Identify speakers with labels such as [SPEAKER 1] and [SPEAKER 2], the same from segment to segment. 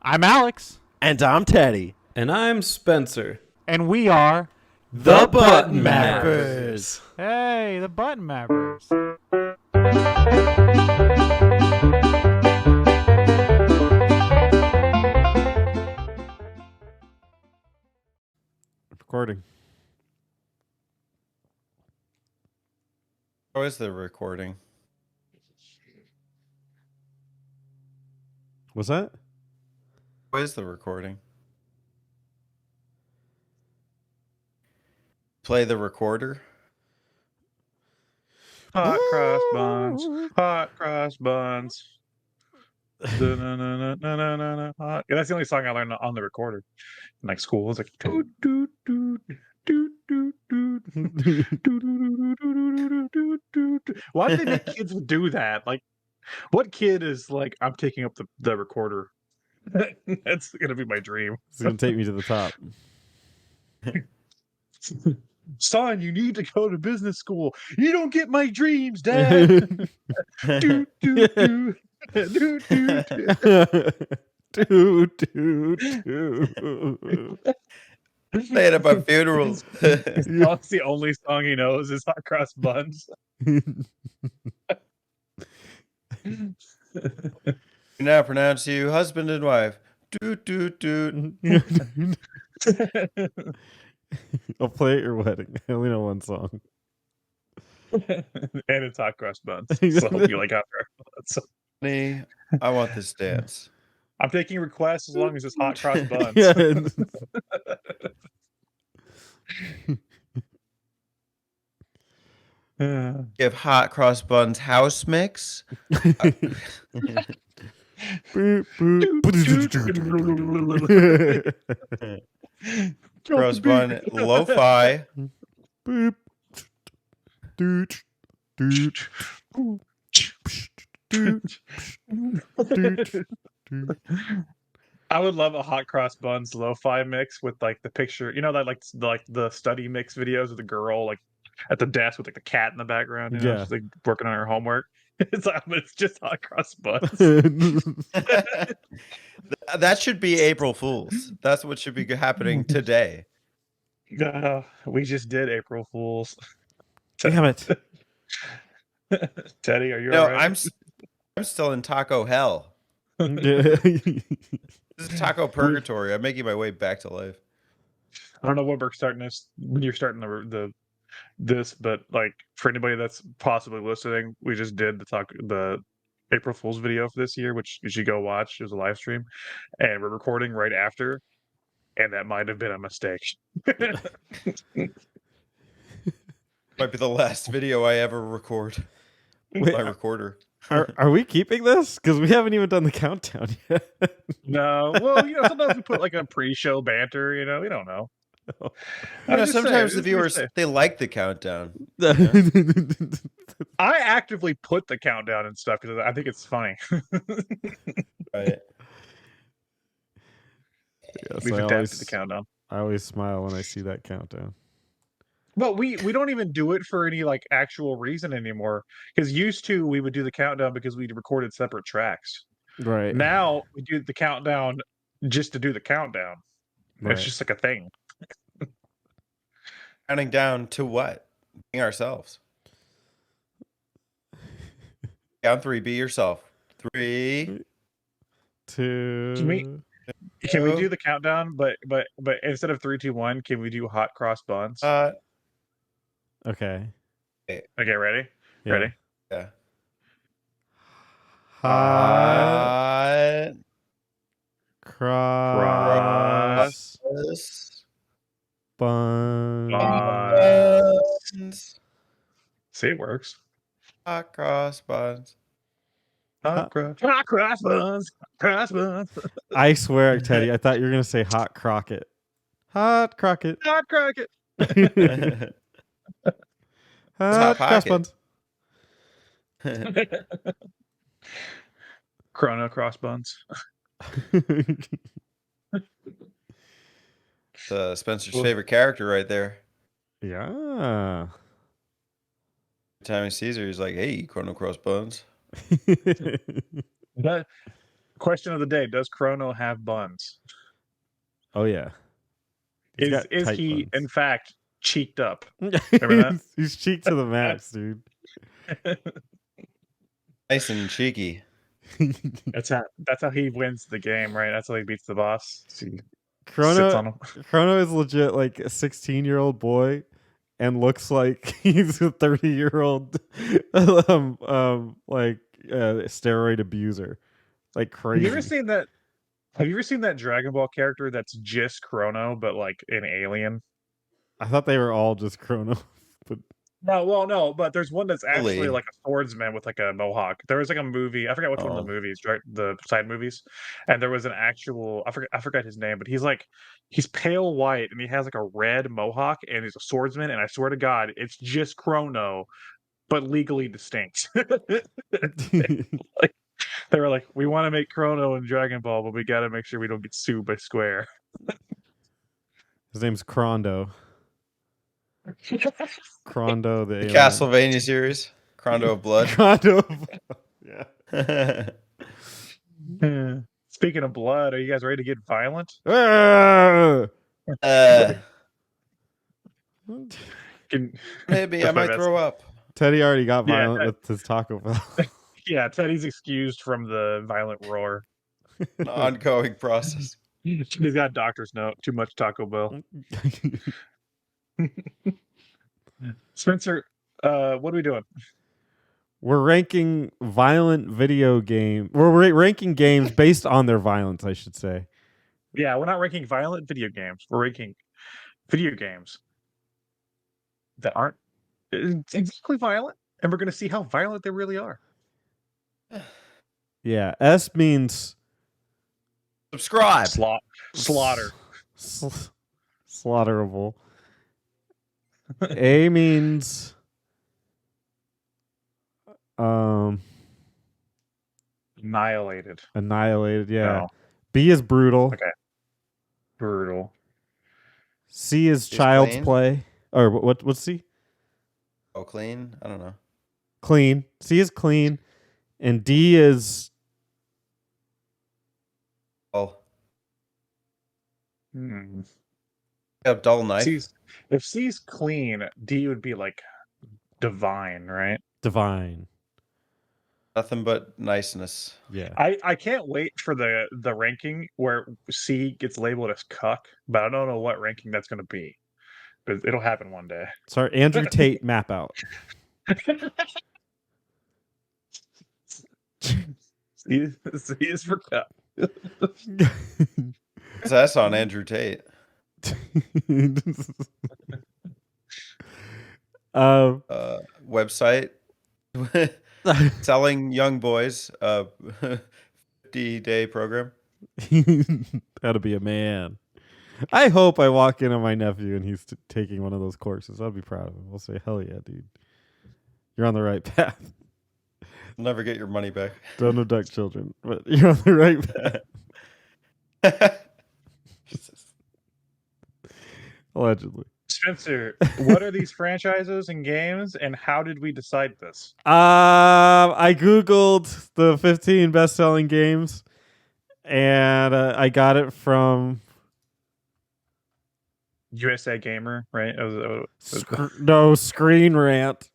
[SPEAKER 1] I'm Alex.
[SPEAKER 2] And I'm Teddy.
[SPEAKER 3] And I'm Spencer.
[SPEAKER 1] And we are
[SPEAKER 3] The Button Mappers.
[SPEAKER 1] Hey, the Button Mappers.
[SPEAKER 2] Recording.
[SPEAKER 4] How is the recording?
[SPEAKER 2] Was that?
[SPEAKER 4] How is the recording? Play the recorder.
[SPEAKER 3] Hot cross buns. Hot cross buns. Da-na-na-na-na-na-na, hot. Yeah, that's the only song I learned on the recorder in like school. It's like doot, doot, doot, doot, doot, doot, doot, doot, doot, doot, doot. Why do they make kids do that? Like, what kid is like, I'm taking up the recorder? That's gonna be my dream.
[SPEAKER 2] It's going to take me to the top.
[SPEAKER 3] Son, you need to go to business school. You don't get my dreams, Dad. Doot, doot, doot. Doot, doot,
[SPEAKER 2] Doot, doot, doot.
[SPEAKER 4] Play it at my funerals.
[SPEAKER 3] That's the only song he knows is Hot Cross Buns.
[SPEAKER 4] Now pronounce you husband and wife. Doot, doot, doot.
[SPEAKER 2] I'll play at your wedding. I only know one song.
[SPEAKER 3] And it's Hot Cross Buns. So I hope you like Hot Cross Buns.
[SPEAKER 4] Honey, I want this dance.
[SPEAKER 3] I'm taking requests as long as it's Hot Cross Buns.
[SPEAKER 4] Give hot cross buns house mix.
[SPEAKER 2] Boop, boop.
[SPEAKER 4] Cross bun lo-fi.
[SPEAKER 2] Boop. Doot, doot, doot, doot.
[SPEAKER 3] I would love a Hot Cross Buns lo-fi mix with like the picture, you know, that like the study mix videos of the girl like at the desk with like the cat in the background, you know,
[SPEAKER 2] Yeah.
[SPEAKER 3] she's like working on her homework. It's just Hot Cross Buns.
[SPEAKER 4] That should be April Fools. That's what should be happening today.
[SPEAKER 3] We just did April Fools.
[SPEAKER 2] Damn it.
[SPEAKER 3] Teddy, are you
[SPEAKER 4] No,
[SPEAKER 3] all right?
[SPEAKER 4] I'm still in taco hell.
[SPEAKER 2] Yeah.
[SPEAKER 4] This is taco purgatory. I'm making my way back to life.
[SPEAKER 3] I don't know what we're starting this when you're starting this, but like for anybody that's possibly listening, we just did the April Fool's video for this year, which you should go watch. It was a live stream, and we're recording right after, and that might have been a mistake.
[SPEAKER 4] Might be the last video I ever record.
[SPEAKER 2] Wait,
[SPEAKER 4] My recorder.
[SPEAKER 2] Are we keeping this? Because we haven't even done the countdown yet.
[SPEAKER 3] No, well, you know, sometimes we put like a pre-show banter. You know, we don't know.
[SPEAKER 4] You know, sometimes the viewers they like the countdown.
[SPEAKER 3] I actively put the countdown and stuff because I think it's funny.
[SPEAKER 4] Right.
[SPEAKER 2] Yes,
[SPEAKER 3] We've adapted the countdown.
[SPEAKER 2] I always smile when I see that countdown.
[SPEAKER 3] Well, we don't even do it for any like actual reason anymore. Because used to we would do the countdown because we recorded separate tracks.
[SPEAKER 2] Right.
[SPEAKER 3] Now we do the countdown just to do the countdown.
[SPEAKER 2] Right.
[SPEAKER 3] It's just like a thing.
[SPEAKER 4] Counting down to what? Being ourselves. Count 3. Be yourself. 3,
[SPEAKER 2] 2.
[SPEAKER 3] Can we do the countdown? But instead of 3, 2, 1, can we do Hot Cross Buns?
[SPEAKER 2] Okay.
[SPEAKER 3] Okay, ready?
[SPEAKER 2] Yeah.
[SPEAKER 3] Ready?
[SPEAKER 4] Yeah.
[SPEAKER 2] Hot cross buns.
[SPEAKER 3] See, it works.
[SPEAKER 4] Hot cross buns.
[SPEAKER 3] Hot cross buns. Cross buns.
[SPEAKER 2] I swear, Teddy, I thought you were going to say Hot Crockett. Hot Crockett.
[SPEAKER 3] Hot Crockett.
[SPEAKER 2] Hot cross buns.
[SPEAKER 3] Chrono Cross Buns.
[SPEAKER 4] Spencer's favorite character right there.
[SPEAKER 2] Yeah.
[SPEAKER 4] Every time he sees her, he's like, "Hey, Chrono Cross Buns."
[SPEAKER 3] That Question of the day: does Chrono have buns?
[SPEAKER 2] Oh yeah. He's got
[SPEAKER 3] Is
[SPEAKER 2] tight
[SPEAKER 3] he
[SPEAKER 2] buns.
[SPEAKER 3] in fact cheeked up? Remember that?
[SPEAKER 2] He's cheek to the max, dude.
[SPEAKER 4] Nice and cheeky.
[SPEAKER 3] That's how he wins the game, right? That's how he beats the boss. He sits on him.
[SPEAKER 2] Chrono is legit like a 16-year-old boy and looks like he's a 30-year-old steroid abuser. Like crazy.
[SPEAKER 3] Have you ever seen that Dragon Ball character that's just Chrono, but like an alien?
[SPEAKER 2] I thought they were all just Chrono, but
[SPEAKER 3] No, but there's one that's actually
[SPEAKER 4] Really?
[SPEAKER 3] like a swordsman with like a mohawk. There was like a movie, I forget which one of
[SPEAKER 4] Oh.
[SPEAKER 3] the movies, right? The side movies, and there was an actual, I forgot his name, but he's pale white and he has like a red mohawk and he's a swordsman. And I swear to God, it's just Chrono, but legally distinct. Like they were like, we want to make Chrono in Dragon Ball, but we got to make sure we don't get sued by Square.
[SPEAKER 2] his name's Crondo. Crondo the
[SPEAKER 4] The
[SPEAKER 2] alien.
[SPEAKER 4] Castlevania series, Crondo of Blood.
[SPEAKER 2] Crondo. Yeah.
[SPEAKER 3] Speaking of blood, are you guys ready to get violent?
[SPEAKER 4] Maybe I
[SPEAKER 3] That's my
[SPEAKER 4] might
[SPEAKER 3] best.
[SPEAKER 4] throw up.
[SPEAKER 2] Teddy already got
[SPEAKER 3] Yeah,
[SPEAKER 2] violent with his Taco Bell.
[SPEAKER 3] Yeah, Teddy's excused from the violent roar.
[SPEAKER 4] An ongoing process.
[SPEAKER 3] He's got a doctor's note. Too much Taco Bell. Spencer, what are we doing?
[SPEAKER 2] We're ranking violent video game. We're ranking games based on their violence, I should say.
[SPEAKER 3] Yeah, we're not ranking violent video games. We're ranking video games that aren't exactly violent, and we're going to see how violent they really are.
[SPEAKER 2] Yeah, S means
[SPEAKER 4] Subscribe.
[SPEAKER 3] Slaughter.
[SPEAKER 2] Slaughterable. A means
[SPEAKER 3] Annihilated.
[SPEAKER 2] annihilated. Yeah.
[SPEAKER 3] No.
[SPEAKER 2] B is brutal.
[SPEAKER 3] Okay. Brutal.
[SPEAKER 2] C is
[SPEAKER 4] Is
[SPEAKER 2] child's
[SPEAKER 4] clean?
[SPEAKER 2] play. Or what's C?
[SPEAKER 4] Oh, clean? I don't know.
[SPEAKER 2] Clean. C is clean. And D is
[SPEAKER 4] Oh,
[SPEAKER 3] Hmm.
[SPEAKER 4] a dull knife.
[SPEAKER 3] If C's clean, D would be like divine, right?
[SPEAKER 2] divine.
[SPEAKER 4] Nothing but niceness.
[SPEAKER 2] Yeah.
[SPEAKER 3] I can't wait for the ranking where C gets labeled as cuck, but I don't know what ranking that's going to be. But it'll happen one day.
[SPEAKER 2] Sorry, Andrew Tate map out.
[SPEAKER 3] C is for cuck.
[SPEAKER 4] It's S on Andrew Tate. Website selling young boys 50-day program.
[SPEAKER 2] That'll be a man. I hope I walk in on my nephew and he's taking one of those courses. I'll be proud of him. We'll say, hell yeah, dude. You're on the right path.
[SPEAKER 4] Never get your money back.
[SPEAKER 2] Don't abduct children, but you're on the right path. Allegedly.
[SPEAKER 3] Spencer, what are these franchises and games, and how did we decide this?
[SPEAKER 2] I Googled the 15 best-selling games, and I got it from
[SPEAKER 3] USA Gamer, right?
[SPEAKER 2] no Screen Rant.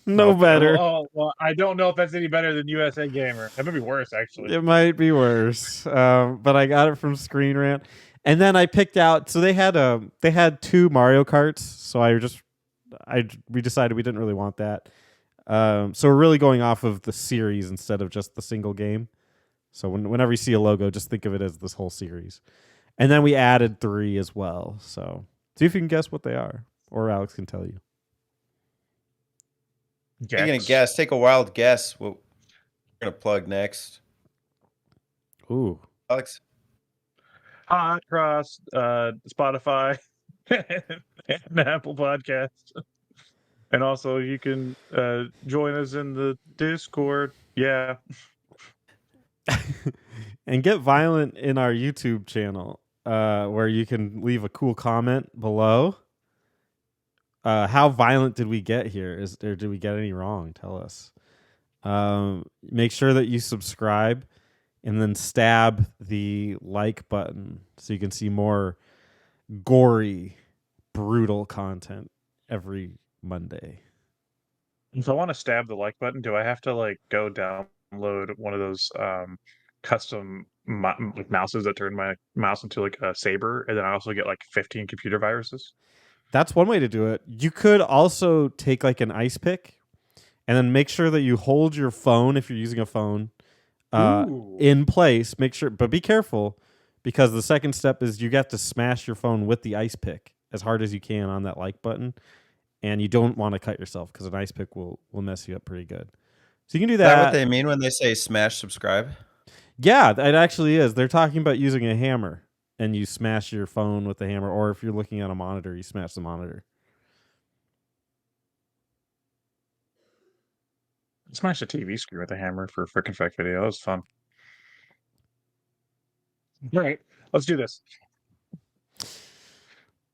[SPEAKER 2] No better.
[SPEAKER 3] Well, I don't know if that's any better than USA Gamer. That might be worse, actually.
[SPEAKER 2] It might be worse, but I got it from Screen Rant, and then I picked out. So they had 2 Mario Karts. So we decided we didn't really want that. So we're really going off of the series instead of just the single game. So whenever you see a logo, just think of it as this whole series. And then we added 3 as well. So see if you can guess what they are, or Alex can tell you.
[SPEAKER 4] You're gonna guess. Take a wild guess. What we're gonna plug next,
[SPEAKER 2] Ooh.
[SPEAKER 4] Alex?
[SPEAKER 3] Hot Cross, Spotify, and Apple Podcasts. And also, you can join us in the Discord. Yeah.
[SPEAKER 2] And get violent in our YouTube channel, where you can leave a cool comment below. How violent did we get here? Or did we get any wrong? Tell us. Make sure that you subscribe and then stab the like button so you can see more gory, brutal content every Monday.
[SPEAKER 3] If I want to stab the like button, do I have to like go download one of those custom like mouses that turn my mouse into like a saber, and then I also get like 15 computer viruses?
[SPEAKER 2] That's one way to do it. You could also take like an ice pick and then make sure that you hold your phone if you're using a phone
[SPEAKER 3] Ooh.
[SPEAKER 2] in place. Make sure, but be careful because the second step is you have to smash your phone with the ice pick as hard as you can on that like button, and you don't want to cut yourself because an ice pick will mess you up pretty good. So you can do
[SPEAKER 4] Is that what
[SPEAKER 2] that.
[SPEAKER 4] they mean when they say smash subscribe?
[SPEAKER 2] Yeah, it actually is. They're talking about using a hammer and you smash your phone with the hammer, or if you're looking at a monitor, you smash the monitor.
[SPEAKER 3] Smash the TV screen with a hammer for a frickin' fact video. That was fun. All right, let's do this.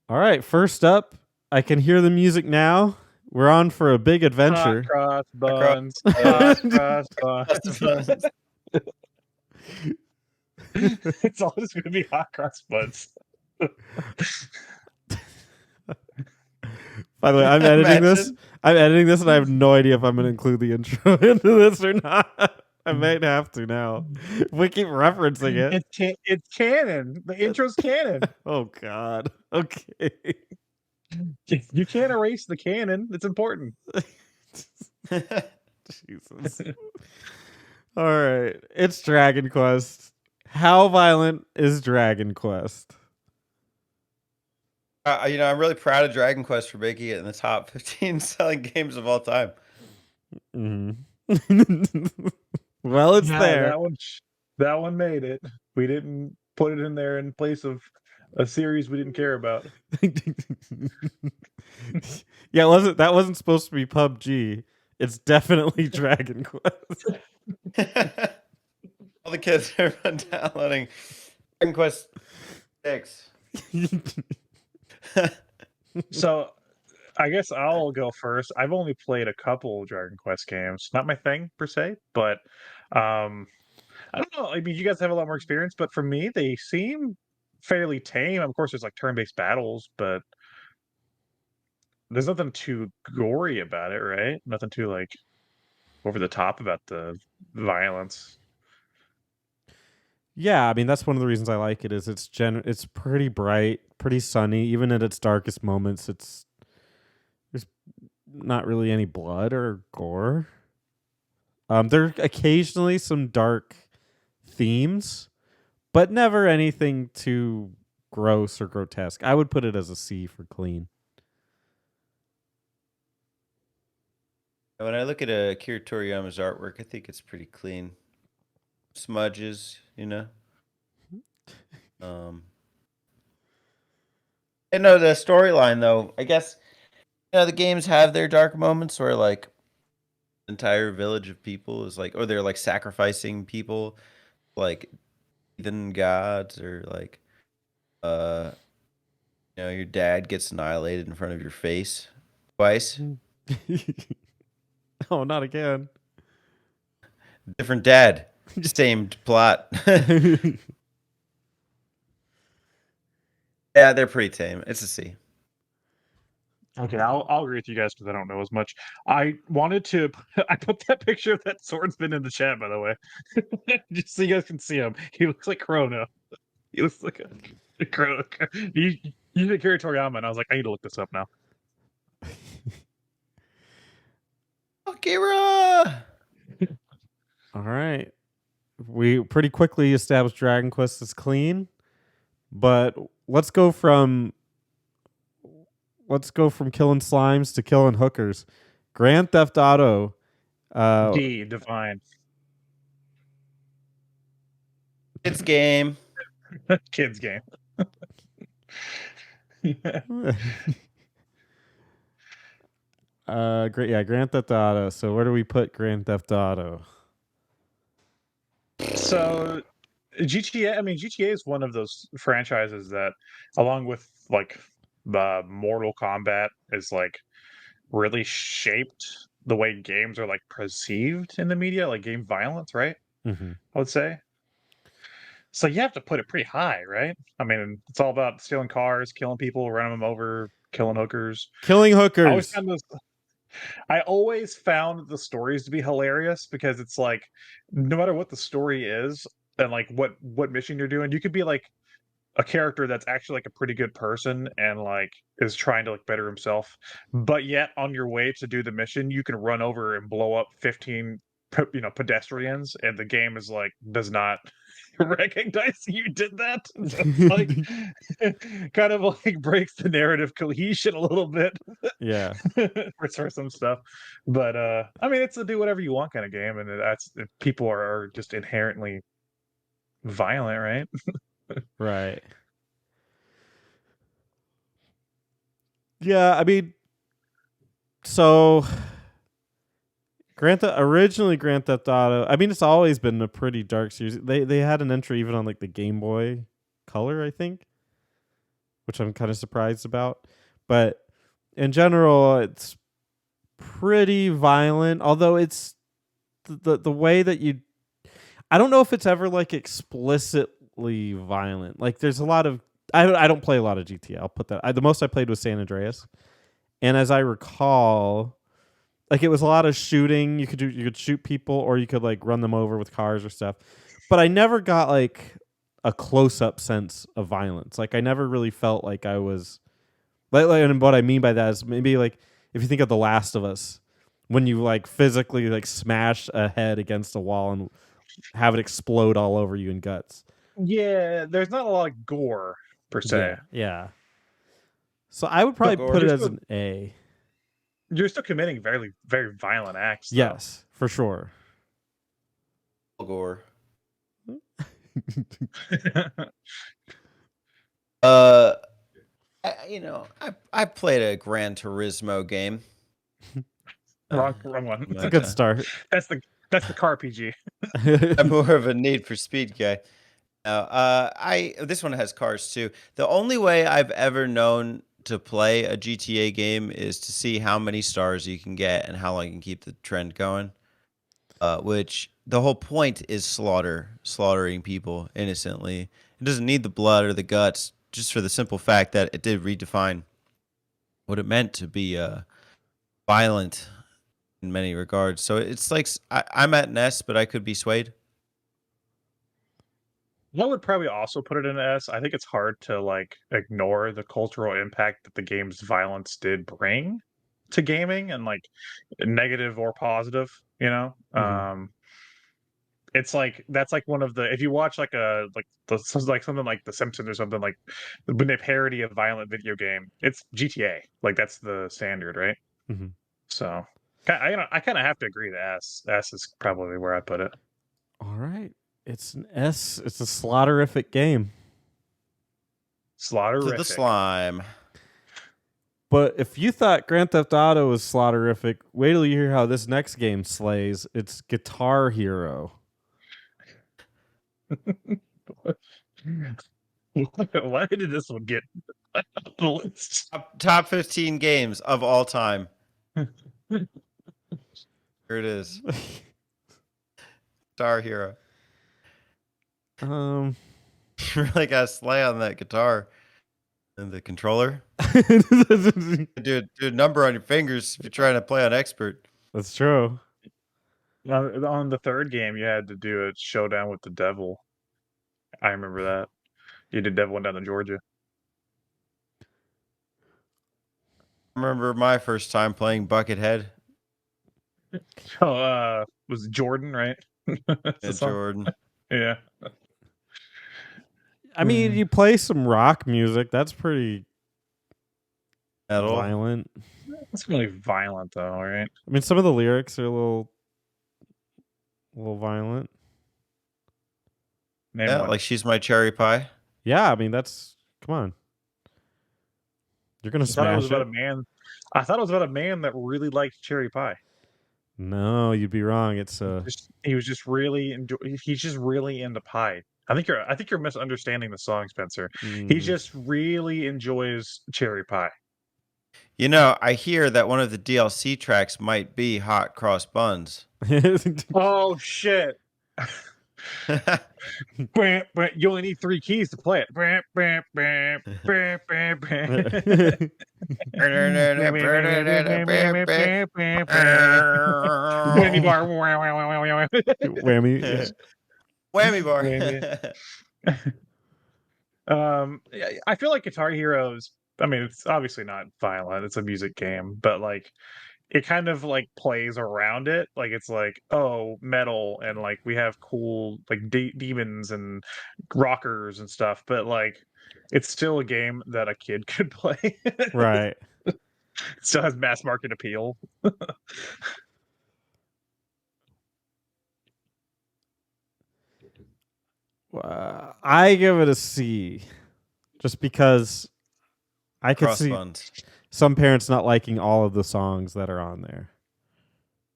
[SPEAKER 2] All right, first up, I can hear the music now. We're on for a big
[SPEAKER 3] Hot
[SPEAKER 2] adventure.
[SPEAKER 3] cross
[SPEAKER 4] cross
[SPEAKER 3] buns. Hot cross buns. It's all just going to be hot cross buns.
[SPEAKER 2] By the way, I'm editing this.
[SPEAKER 4] Imagine.
[SPEAKER 2] I'm editing this, and I have no idea if I'm going to include the intro into this or not. I might have to now. If we keep referencing it.
[SPEAKER 3] It's canon. The intro's canon.
[SPEAKER 2] Oh God. Okay.
[SPEAKER 3] You can't erase the canon. It's important.
[SPEAKER 2] Jesus. All right. It's Dragon Quest. How violent is Dragon Quest?
[SPEAKER 4] I'm really proud of Dragon Quest for making it in the top 15 selling games of all time.
[SPEAKER 2] Mm-hmm. Well, it's there.
[SPEAKER 3] That one made it. We didn't put it in there in place of a series we didn't care about.
[SPEAKER 2] Yeah, that wasn't supposed to be PUBG. It's definitely Dragon Quest.
[SPEAKER 4] All the kids are downloading Dragon Quest 6.
[SPEAKER 3] So I guess I'll go first. I've only played a couple Dragon Quest games. Not my thing per se, but I don't know. I mean, you guys have a lot more experience, but for me, they seem fairly tame. Of course, there's like turn-based battles, but there's nothing too gory about it, right? Nothing too like over the top about the violence.
[SPEAKER 2] Yeah, I mean that's one of the reasons I like it is it's pretty bright, pretty sunny. Even at its darkest moments, there's not really any blood or gore. There are occasionally some dark themes, but never anything too gross or grotesque. I would put it as a C for clean.
[SPEAKER 4] When I look at Akira Toriyama's artwork, I think it's pretty clean. Smudges, you know. And no, the storyline though, I guess the games have their dark moments where like entire village of people is like, or they're like sacrificing people, like heathen gods, or like your dad gets annihilated in front of your face twice.
[SPEAKER 2] Oh, not again.
[SPEAKER 4] Different dad, same plot. Yeah, they're pretty tame. It's a C.
[SPEAKER 3] Okay, I'll agree with you guys because I don't know as much. I wanted to. I put that picture of that swordsman in the chat, by the way, just so you guys can see him. He looks like Chrono. He looks like a Chrono. You said Akira Toriyama, and I was like, I need to look this up now.
[SPEAKER 4] Akira.
[SPEAKER 2] All right. We pretty quickly established Dragon Quest is clean, but let's go from killing slimes to killing hookers. Grand Theft Auto.
[SPEAKER 3] D define.
[SPEAKER 4] Kids game.
[SPEAKER 3] Kids game.
[SPEAKER 2] Great. Yeah, Grand Theft Auto. So where do we put Grand Theft Auto?
[SPEAKER 3] So GTA, I mean, GTA is one of those franchises that, along with like the Mortal Kombat, is like really shaped the way games are like perceived in the media, like game violence, right?
[SPEAKER 2] Mm-hmm.
[SPEAKER 3] I would say. So you have to put it pretty high, right? I mean, it's all about stealing cars, killing people, running them over, killing hookers.
[SPEAKER 2] Killing
[SPEAKER 3] I always
[SPEAKER 2] hookers.
[SPEAKER 3] found this. I always found the stories to be hilarious because it's like, no matter what the story is and like what mission you're doing, you could be like a character that's actually like a pretty good person and like is trying to like better himself, but yet on your way to do the mission you can run over and blow up 15 pedestrians, and the game is like does not recognize you did that. So it's like kind of like breaks the narrative cohesion a little bit
[SPEAKER 2] Yeah.
[SPEAKER 3] for some stuff. But I mean, it's a do whatever you want kind of game, and that's people are just inherently violent, right?
[SPEAKER 2] Right. Yeah, I mean, so originally Grand Theft Auto. I mean, it's always been a pretty dark series. They had an entry even on like the Game Boy Color, I think, which I'm kind of surprised about. But in general, it's pretty violent. Although it's the way that you, I don't know if it's ever like explicitly violent. Like there's a lot of I don't play a lot of GTA. I'll put that. The most I played was San Andreas, and as I recall, like it was a lot of shooting. You could shoot people, or you could like run them over with cars or stuff. But I never got like a close up sense of violence. Like I never really felt like I was and what I mean by that is maybe like if you think of The Last of Us, when you like physically like smash a head against a wall and have it explode all over you in guts.
[SPEAKER 3] Yeah, there's not a lot of gore per se.
[SPEAKER 2] Yeah. So I would probably put it as an A.
[SPEAKER 3] You're still committing very, very violent acts. Though.
[SPEAKER 2] Yes, for sure.
[SPEAKER 4] Gore. I played a Gran Turismo game.
[SPEAKER 3] wrong one.
[SPEAKER 2] It's a good start.
[SPEAKER 3] That's the car PG.
[SPEAKER 4] I'm more of a Need for Speed guy. This one has cars too. The only way I've ever known to play a GTA game is to see how many stars you can get and how long you can keep the trend going. Which the whole point is slaughtering people innocently. It doesn't need the blood or the guts, just for the simple fact that it did redefine what it meant to be violent in many regards. So it's like I'm at an S, but I could be swayed.
[SPEAKER 3] I would probably also put it in an S. I think it's hard to like ignore the cultural impact that the game's violence did bring to gaming, and like negative or positive, you know.
[SPEAKER 2] Mhm.
[SPEAKER 3] It's like that's like one of the, if you watch like something like The Simpsons or something, like when they parody a violent video game, it's GTA. Like that's the standard, right?
[SPEAKER 2] Mhm.
[SPEAKER 3] So I kind of have to agree that S is probably where I put it.
[SPEAKER 2] All right. It's an S. It's a slaughterific game.
[SPEAKER 3] Slaughter
[SPEAKER 4] To the slime.
[SPEAKER 2] But if you thought Grand Theft Auto was slaughterific, wait till you hear how this next game slays. It's Guitar Hero.
[SPEAKER 3] Why did this one get on the list?
[SPEAKER 4] Top 15 games of all time. Here it is. Guitar Hero. You really gotta slay on that guitar and the controller. do a number on your fingers if you're trying to play on expert.
[SPEAKER 2] That's true.
[SPEAKER 3] On the third game, you had to do a showdown with the devil. I remember that. You did Devil Went Down to Georgia.
[SPEAKER 4] I remember my first time playing Buckethead.
[SPEAKER 3] Oh, was Jordan, right?
[SPEAKER 4] Jordan.
[SPEAKER 3] Yeah.
[SPEAKER 2] I mean, you play some rock music. That's pretty
[SPEAKER 4] Metal.
[SPEAKER 2] violent.
[SPEAKER 3] It's really violent, though, right?
[SPEAKER 2] I mean, some of the lyrics are a little violent.
[SPEAKER 3] Name
[SPEAKER 4] Yeah,
[SPEAKER 3] one.
[SPEAKER 4] like She's My Cherry Pie.
[SPEAKER 2] Yeah, I mean, that's come on. You're gonna
[SPEAKER 3] I thought it was
[SPEAKER 2] smash
[SPEAKER 3] about
[SPEAKER 2] it.
[SPEAKER 3] a man. I thought it was about a man that really liked cherry pie.
[SPEAKER 2] No, you'd be wrong. It's
[SPEAKER 3] He was just really he's just really into pie. I think you're misunderstanding the song, Spencer. He just really enjoys cherry pie.
[SPEAKER 4] You know, I hear that one of the DLC tracks might be Hot Cross Buns.
[SPEAKER 3] Oh shit. You only need 3 keys to play it. Whammy bar.
[SPEAKER 2] Whammy.
[SPEAKER 4] Whammy bar.
[SPEAKER 3] Whammy. I feel like Guitar Heroes. I mean, it's obviously not violent. It's a music game, but like it kind of like plays around it. Like it's like, oh, metal, and like we have cool like demons and rockers and stuff. But like, it's still a game that a kid could play.
[SPEAKER 2] Right.
[SPEAKER 3] It still has mass market appeal.
[SPEAKER 2] I give it a C, just because I could
[SPEAKER 4] Cross
[SPEAKER 2] see
[SPEAKER 4] buns.
[SPEAKER 2] some parents not liking all of the songs that are on there.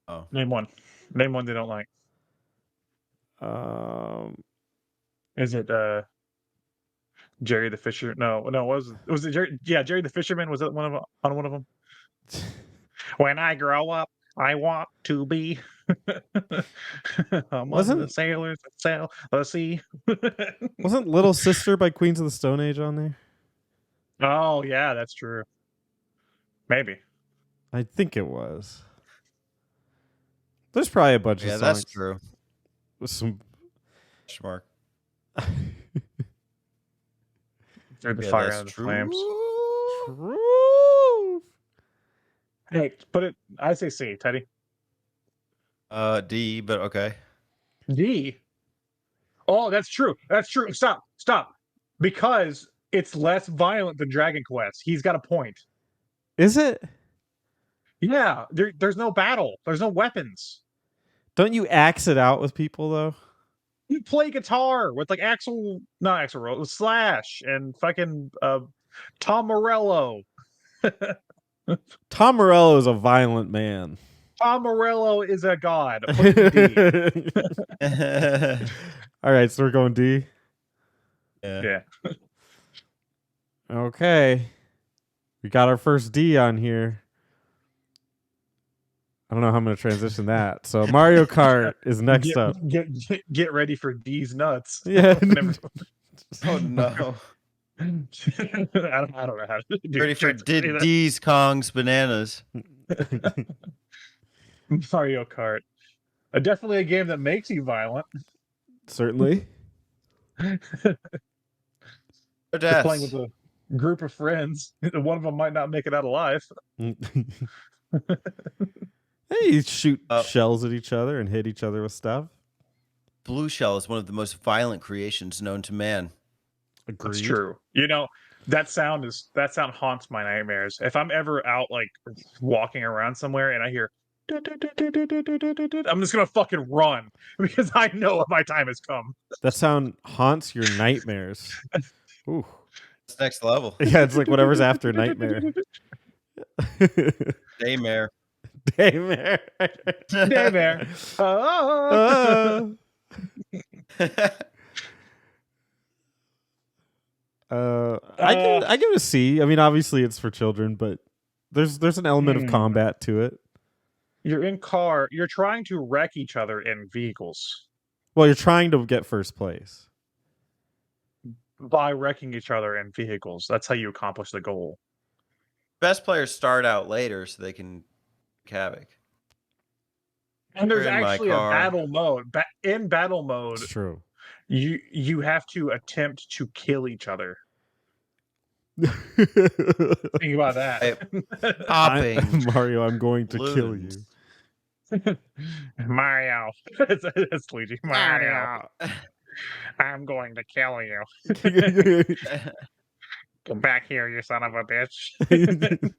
[SPEAKER 4] Oh,
[SPEAKER 3] Name one. Name one they don't like. Is it Jerry the Fisher? No. Was it Jerry? Yeah, Jerry the Fisherman. Was it one of on one of them? When I grow up, I want to be among the
[SPEAKER 2] Wasn't
[SPEAKER 3] sailors that sail the sea.
[SPEAKER 2] wasn't Little Sister by Queens of the Stone Age on there?
[SPEAKER 3] Oh yeah, that's true. Maybe.
[SPEAKER 2] I think it was. There's probably a bunch of
[SPEAKER 4] yeah,
[SPEAKER 2] songs.
[SPEAKER 4] that's true.
[SPEAKER 2] With some
[SPEAKER 4] Smart.
[SPEAKER 3] Through the
[SPEAKER 4] Yeah,
[SPEAKER 3] fire
[SPEAKER 4] that's
[SPEAKER 3] and the
[SPEAKER 4] true.
[SPEAKER 3] flames.
[SPEAKER 2] True.
[SPEAKER 3] Hey, put it. I say C, Teddy.
[SPEAKER 4] D, but okay.
[SPEAKER 3] D. Oh, that's true. That's true. Stop. Because it's less violent than Dragon Quest. He's got a point.
[SPEAKER 2] Is it?
[SPEAKER 3] Yeah, there's no battle. There's no weapons.
[SPEAKER 2] Don't you axe it out with people though?
[SPEAKER 3] You play guitar with like not Axl Rose, Slash and fucking Tom Morello.
[SPEAKER 2] Tom Morello is a violent man.
[SPEAKER 3] Tom Morello is a god. Put it in D.
[SPEAKER 2] All right, so we're going D.
[SPEAKER 3] Yeah.
[SPEAKER 2] Okay. We got our first D on here. I don't know how I'm going to transition that. So Mario Kart is next up.
[SPEAKER 3] Get ready for D's nuts.
[SPEAKER 2] Yeah.
[SPEAKER 4] Oh no.
[SPEAKER 3] I don't know how to do
[SPEAKER 4] Ready for
[SPEAKER 3] either.
[SPEAKER 4] D's Kong's bananas.
[SPEAKER 3] Mario Kart. Definitely a game that makes you violent.
[SPEAKER 2] Certainly.
[SPEAKER 3] You're playing with a group of friends. One of them might not make it out alive.
[SPEAKER 2] Hey, you shoot shells at each other and hit each other with stuff.
[SPEAKER 4] Blue Shell is one of the most violent creations known to man.
[SPEAKER 2] Agreed.
[SPEAKER 3] That's true. You know, that sound haunts my nightmares. If I'm ever out like walking around somewhere and I hear I'm just gonna fucking run because I know my time has come.
[SPEAKER 2] That sound haunts your nightmares. Ooh.
[SPEAKER 4] It's next level.
[SPEAKER 2] Yeah, it's like whatever's after nightmare.
[SPEAKER 4] Daymare.
[SPEAKER 2] Daymare.
[SPEAKER 3] Daymare. Oh.
[SPEAKER 2] I give it a C. I mean, obviously it's for children, but there's an element of combat to it.
[SPEAKER 3] You're trying to wreck each other in vehicles.
[SPEAKER 2] Well, you're trying to get first place.
[SPEAKER 3] By wrecking each other in vehicles. That's how you accomplish the goal.
[SPEAKER 4] Best players start out later so they can wreak havoc.
[SPEAKER 3] And there's actually a battle mode. In battle mode,
[SPEAKER 2] It's true.
[SPEAKER 3] You have to attempt to kill each other. Think about that.
[SPEAKER 4] Popping.
[SPEAKER 2] Mario, I'm going to kill you.
[SPEAKER 3] Mario. It's Luigi. Mario. I'm going to kill you. Come back here, you son of a bitch.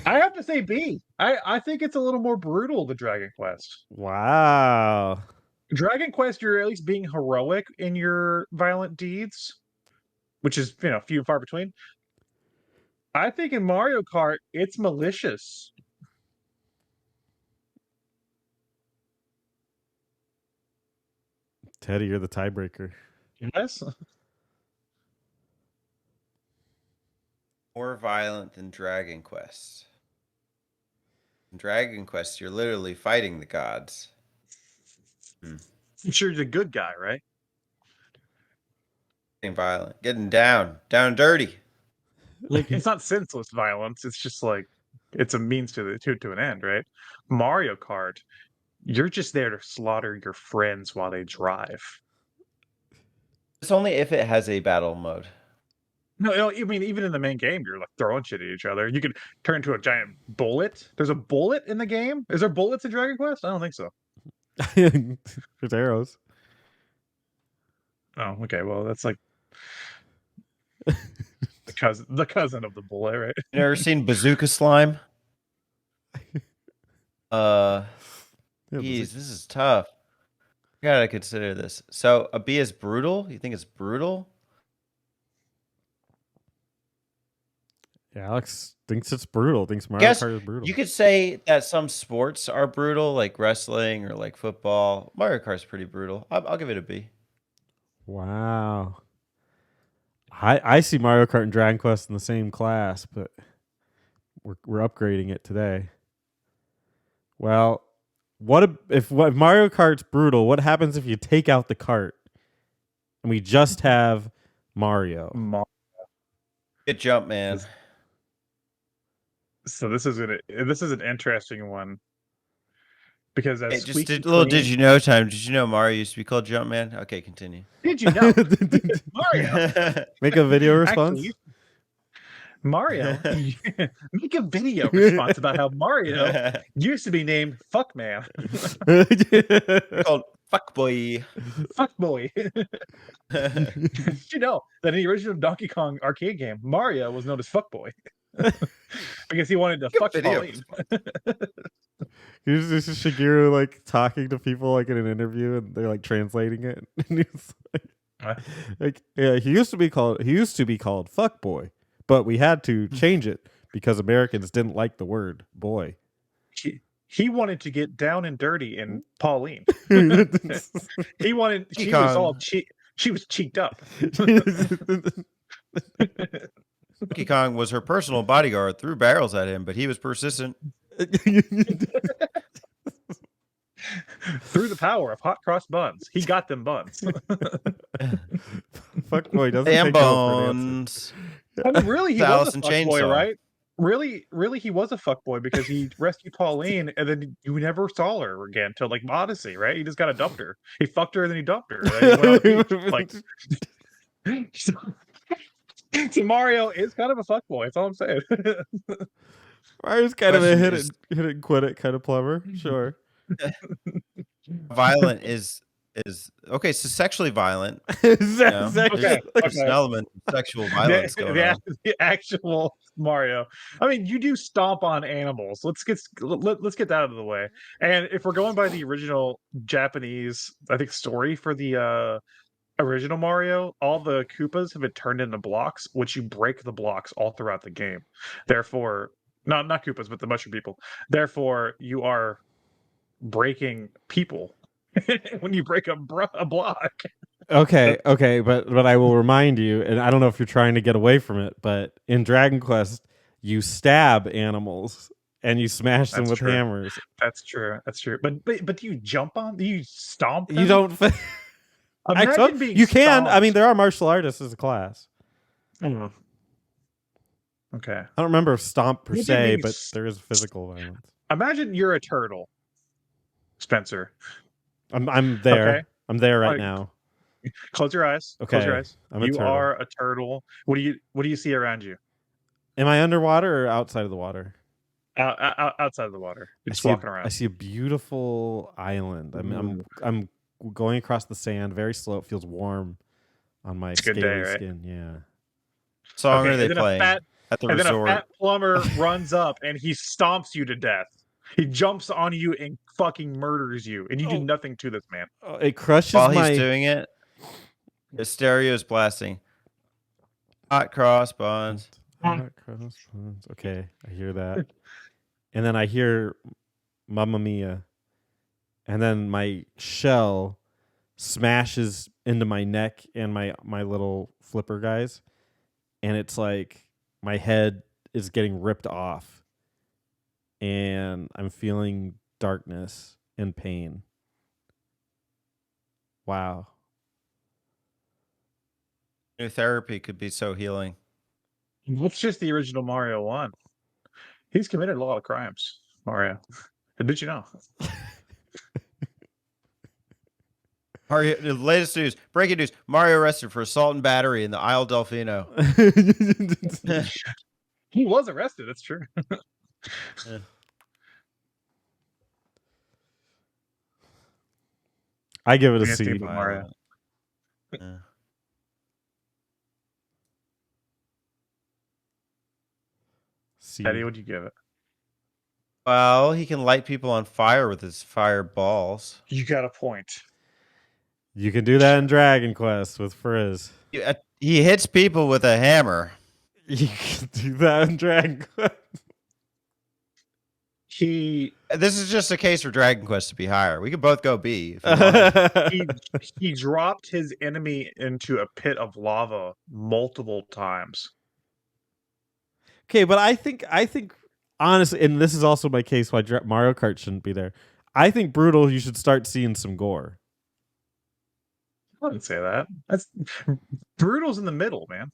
[SPEAKER 3] I have to say B. I think it's a little more brutal than Dragon Quest.
[SPEAKER 2] Wow.
[SPEAKER 3] Dragon Quest, you're at least being heroic in your violent deeds, which is, few and far between. I think in Mario Kart, it's malicious.
[SPEAKER 2] Teddy, you're the tiebreaker.
[SPEAKER 3] Yes.
[SPEAKER 4] More violent than Dragon Quest. In Dragon Quest, you're literally fighting the gods.
[SPEAKER 3] I'm sure he's a good guy, right?
[SPEAKER 4] Getting violent, getting down and dirty.
[SPEAKER 3] Like it's not senseless violence. It's just like it's a means to an end, right? Mario Kart, you're just there to slaughter your friends while they drive.
[SPEAKER 4] It's only if it has a battle mode.
[SPEAKER 3] No, I mean even in the main game, you're like throwing shit at each other. You could turn into a giant bullet. There's a bullet in the game. Is there bullets in Dragon Quest? I don't think so.
[SPEAKER 2] There's arrows.
[SPEAKER 3] Oh, okay. Well, that's like the cousin of the bullet, right?
[SPEAKER 4] You ever seen Bazooka Slime?
[SPEAKER 2] Yeah,
[SPEAKER 4] Geez, this is tough. I gotta consider this. So a bee is brutal? You think it's brutal?
[SPEAKER 2] yeah, Alex thinks it's brutal. Thinks Mario
[SPEAKER 4] Guess
[SPEAKER 2] Kart is brutal.
[SPEAKER 4] you could say that some sports are brutal, like wrestling or like football. Mario Kart's pretty brutal. I'll give it a B.
[SPEAKER 2] Wow. I see Mario Kart and Dragon Quest in the same class, but we're upgrading it today. Well, if Mario Kart's brutal? What happens if you take out the cart and we just have Mario?
[SPEAKER 4] Good jump, man.
[SPEAKER 3] So this is an interesting one because
[SPEAKER 4] Hey,
[SPEAKER 3] as
[SPEAKER 4] just
[SPEAKER 3] Squeaky
[SPEAKER 4] a little
[SPEAKER 3] Clean-
[SPEAKER 4] did you know time. Did you know Mario used to be called Jumpman? Okay, continue.
[SPEAKER 3] Did you know Mario?
[SPEAKER 2] Make a video response.
[SPEAKER 3] Actually, Mario, make a video response about how Mario used to be named Fuckman,
[SPEAKER 4] Called Fuckboy.
[SPEAKER 3] Fuckboy. Did you know that in the original Donkey Kong arcade game, Mario was known as Fuckboy because he wanted to fuck
[SPEAKER 4] video
[SPEAKER 3] Pauline.
[SPEAKER 2] This is Shigeru like talking to people like in an interview, and they're like translating it. And he's like, yeah, he used to be called fuckboy, but we had to change it because Americans didn't like the word boy.
[SPEAKER 3] He wanted to get down and dirty in Pauline. He wanted. She was all she was cheeked up.
[SPEAKER 4] Donkey Kong was her personal bodyguard, threw barrels at him, but he was persistent.
[SPEAKER 3] Through the power of hot cross buns, he got them buns.
[SPEAKER 2] Fuckboy doesn't
[SPEAKER 4] Damn
[SPEAKER 2] take no for an answer.
[SPEAKER 4] bones.
[SPEAKER 3] I mean, really, he
[SPEAKER 4] The
[SPEAKER 3] was a
[SPEAKER 4] Allison
[SPEAKER 3] fuckboy,
[SPEAKER 4] Chainsaw.
[SPEAKER 3] right? Really, he was a fuckboy because he rescued Pauline, and then you never saw her again till like Odyssey, right? He just kind of dumped her. He fucked her, and then he dumped her. And then he went on the beach. Like, so Mario is kind of a fuckboy. That's all I'm saying.
[SPEAKER 2] Mario's kind of a
[SPEAKER 4] Question
[SPEAKER 2] hit it, quit it kind of plumber. Sure.
[SPEAKER 4] Violent is okay. So sexually violent.
[SPEAKER 2] There's
[SPEAKER 3] Okay.
[SPEAKER 4] There's an element of sexual violence going on.
[SPEAKER 3] The actual Mario. I mean, you do stomp on animals. Let's get that out of the way. And if we're going by the original Japanese, I think story for the original Mario, all the Koopas have been turned into blocks, which you break the blocks all throughout the game. Therefore, not Koopas, but the mushroom people. Therefore, you are breaking people when you break a block.
[SPEAKER 2] Okay, but I will remind you, and I don't know if you're trying to get away from it, but in Dragon Quest, you stab animals and you smash them
[SPEAKER 3] That's
[SPEAKER 2] with
[SPEAKER 3] true.
[SPEAKER 2] hammers.
[SPEAKER 3] That's true. But do you jump on? Do you stomp?
[SPEAKER 2] You
[SPEAKER 3] them?
[SPEAKER 2] don't.
[SPEAKER 3] Imagine being
[SPEAKER 2] You can. I mean,
[SPEAKER 3] stomped.
[SPEAKER 2] there are martial artists as a class.
[SPEAKER 3] Mm. Okay.
[SPEAKER 2] I don't remember stomp per
[SPEAKER 3] Maybe
[SPEAKER 2] se,
[SPEAKER 3] being
[SPEAKER 2] but
[SPEAKER 3] s-
[SPEAKER 2] there is physical violence.
[SPEAKER 3] Imagine you're a turtle, Spencer.
[SPEAKER 2] I'm there.
[SPEAKER 3] Okay.
[SPEAKER 2] I'm there right
[SPEAKER 3] Like,
[SPEAKER 2] now.
[SPEAKER 3] Close your eyes. Close your
[SPEAKER 2] Okay,
[SPEAKER 3] eyes.
[SPEAKER 2] I'm a
[SPEAKER 3] You
[SPEAKER 2] turtle.
[SPEAKER 3] are a turtle. What do you see around you?
[SPEAKER 2] Am I underwater or outside of the water?
[SPEAKER 3] Outside of the water. You're just
[SPEAKER 2] I
[SPEAKER 3] walking around.
[SPEAKER 2] see a beautiful island. I'm going across the sand, very slow. It feels warm on my
[SPEAKER 3] a good
[SPEAKER 2] scaly
[SPEAKER 3] day, right?
[SPEAKER 2] skin. Yeah.
[SPEAKER 4] Song
[SPEAKER 3] Okay,
[SPEAKER 4] are they
[SPEAKER 3] and then
[SPEAKER 4] playing at the
[SPEAKER 3] And then a
[SPEAKER 4] resort?
[SPEAKER 3] fat plumber runs up and he stomps you to death. He jumps on you and fucking murders you, and you do
[SPEAKER 2] Oh.
[SPEAKER 3] nothing to this man.
[SPEAKER 2] Oh, it crushes
[SPEAKER 4] While
[SPEAKER 2] my.
[SPEAKER 4] he's doing it, his stereo is blasting. Hot cross buns.
[SPEAKER 2] Hot cross buns. Okay, I hear that, and then I hear "Mamma Mia," and then my shell smashes into my neck and my little flipper guys, and it's like my head is getting ripped off, and I'm feeling darkness and pain. Wow.
[SPEAKER 4] New therapy could be so healing.
[SPEAKER 3] It's just the original Mario 1. He's committed a lot of crimes, Mario. Did you know?
[SPEAKER 4] Mario, the latest news, breaking news: Mario arrested for assault and battery in the Isle Delfino.
[SPEAKER 3] He was arrested. That's true.
[SPEAKER 4] Yeah.
[SPEAKER 2] I give it a
[SPEAKER 3] Yeah,
[SPEAKER 2] C.
[SPEAKER 3] Super Mario.
[SPEAKER 4] Violent. Yeah.
[SPEAKER 2] C.
[SPEAKER 3] Eddie, what'd you give it?
[SPEAKER 4] Well, he can light people on fire with his fireballs.
[SPEAKER 3] You got a point.
[SPEAKER 2] You can do that in Dragon Quest with Frizz.
[SPEAKER 4] He hits people with a hammer.
[SPEAKER 2] You can do that in Dragon Quest.
[SPEAKER 3] He
[SPEAKER 4] This is just a case for Dragon Quest to be higher. We could both go B. If you want.
[SPEAKER 3] he dropped his enemy into a pit of lava multiple times.
[SPEAKER 2] Okay, but I think honestly, and this is also my case why Mario Kart shouldn't be there. I think Brutal, you should start seeing some gore.
[SPEAKER 3] I wouldn't say that. That's Brutal's in the middle, man.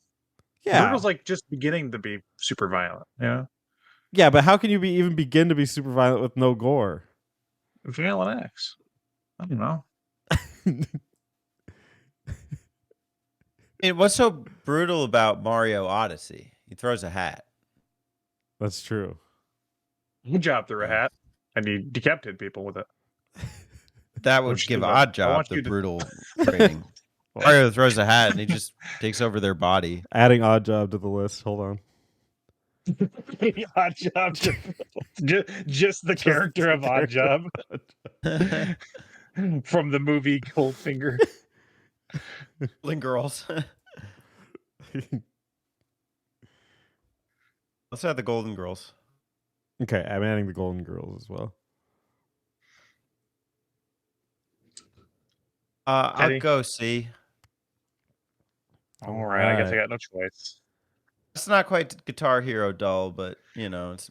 [SPEAKER 2] Yeah,
[SPEAKER 3] Brutal's like just beginning to be super violent. Yeah,
[SPEAKER 2] yeah, but how can you even begin to be super violent with no gore?
[SPEAKER 3] Violent X. I don't know.
[SPEAKER 4] What's so brutal about Mario Odyssey? He throws a hat.
[SPEAKER 2] That's true.
[SPEAKER 3] Good job through a hat, and he decapitated people with it.
[SPEAKER 4] That would
[SPEAKER 3] Which
[SPEAKER 4] give
[SPEAKER 3] is a-
[SPEAKER 4] Odd
[SPEAKER 3] I
[SPEAKER 4] Job
[SPEAKER 3] want
[SPEAKER 4] the
[SPEAKER 3] you to-
[SPEAKER 4] brutal rating. Mario throws a hat and he just takes over their body.
[SPEAKER 2] Adding Odd Job to the list. Hold on.
[SPEAKER 3] Odd Job, just the character of Odd Job from the movie Goldfinger.
[SPEAKER 4] Golden Girls. Let's have the Golden Girls.
[SPEAKER 2] Okay, I'm adding the Golden Girls as well.
[SPEAKER 4] I'll
[SPEAKER 3] Eddie?
[SPEAKER 4] go C.
[SPEAKER 3] All right, I guess I got no choice.
[SPEAKER 4] It's not quite Guitar Hero dull, but it's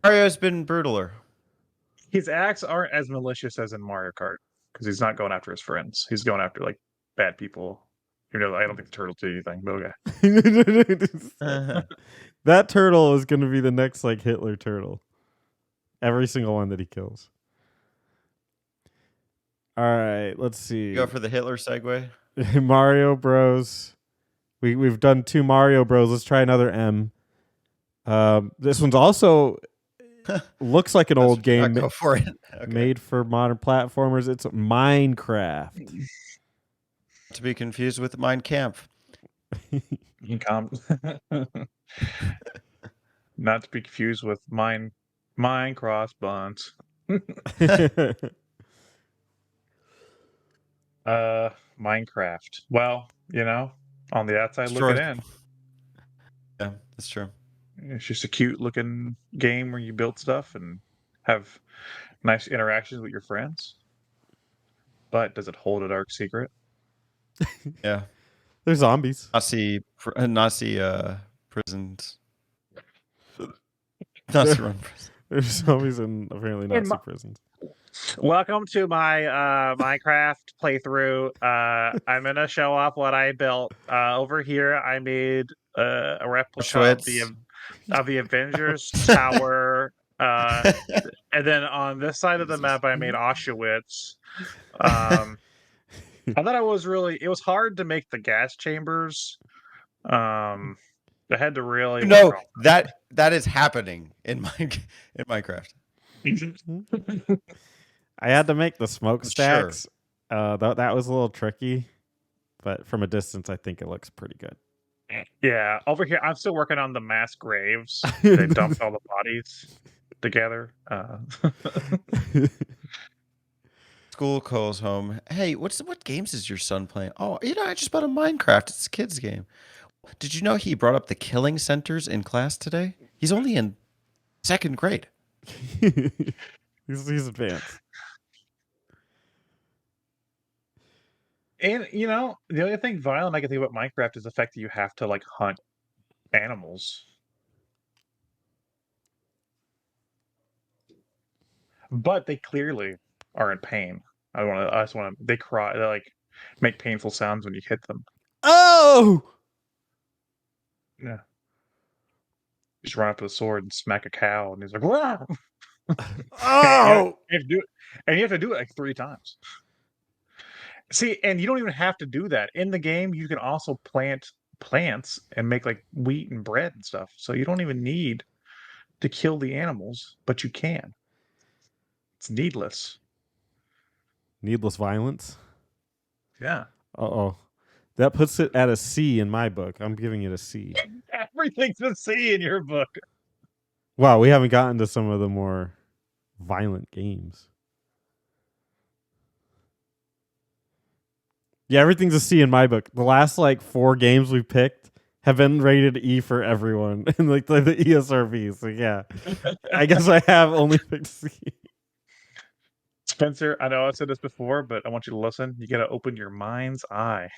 [SPEAKER 4] Mario's been brutaler.
[SPEAKER 3] His acts aren't as malicious as in Mario Kart because he's not going after his friends. He's going after like bad people. I don't think the turtle did anything, but okay.
[SPEAKER 2] That turtle is going to be the next like Hitler turtle. Every single one that he kills. All right, let's see.
[SPEAKER 4] Go for the Hitler segue.
[SPEAKER 2] Mario Bros. We've done 2 Mario Bros. Let's try another M. This one's also looks like an old game
[SPEAKER 4] Go for it. Okay.
[SPEAKER 2] made for modern platformers. It's Minecraft.
[SPEAKER 4] To be confused with Mein Kampf.
[SPEAKER 3] Not to be confused with mine cross buns. Minecraft. Well, on the outside looking in,
[SPEAKER 4] Yeah, that's true.
[SPEAKER 3] it's just a cute looking game where you build stuff and have nice interactions with your friends. But does it hold a dark secret?
[SPEAKER 4] Yeah.
[SPEAKER 2] There's zombies.
[SPEAKER 4] Nazi prisons. Nazi run prison.
[SPEAKER 2] There's zombies in apparently Nazi
[SPEAKER 3] my-
[SPEAKER 2] prisons.
[SPEAKER 3] Welcome to my Minecraft playthrough. I'm gonna show off what I built. Over here, I made a replica of the Avengers Tower. And then on this side of the map, I made Auschwitz. I thought it was hard to make the gas chambers. I had to really
[SPEAKER 4] No,
[SPEAKER 3] work on
[SPEAKER 4] that is happening in Minecraft.
[SPEAKER 2] I had to make the
[SPEAKER 4] Sure.
[SPEAKER 2] smokestacks. That was a little tricky, but from a distance, I think it looks pretty good.
[SPEAKER 3] Yeah, over here, I'm still working on the mass graves. They dumped all the bodies together.
[SPEAKER 4] School calls home. Hey, what games is your son playing? Oh, I just bought a Minecraft. It's a kid's game. Did you know he brought up the killing centers in class today? He's only in 2nd grade.
[SPEAKER 2] He's advanced.
[SPEAKER 3] And the only thing violent I can think about Minecraft is the fact that you have to like hunt animals. But they clearly are in pain. I just want to. They cry. They like make painful sounds when you hit them.
[SPEAKER 2] Oh!
[SPEAKER 3] Yeah. Just run up with a sword and smack a cow, and he's like, "Wow!"
[SPEAKER 2] Oh!
[SPEAKER 3] You have to do it, and you have to do it like 3 times. See, and you don't even have to do that in the game. You can also plant plants and make like wheat and bread and stuff. So you don't even need to kill the animals, but you can. It's needless.
[SPEAKER 2] Needless violence.
[SPEAKER 3] Yeah.
[SPEAKER 2] Uh-oh. That puts it at a C in my book. I'm giving it a C.
[SPEAKER 3] Everything's a C in your book.
[SPEAKER 2] Wow, we haven't gotten to some of the more violent games. Yeah, everything's a C in my book. The last like 4 games we've picked have been rated E for everyone in like the ESRB. So yeah, I guess I have only picked C.
[SPEAKER 3] Spencer, I know I said this before, but I want you to listen. You got to open your mind's eye.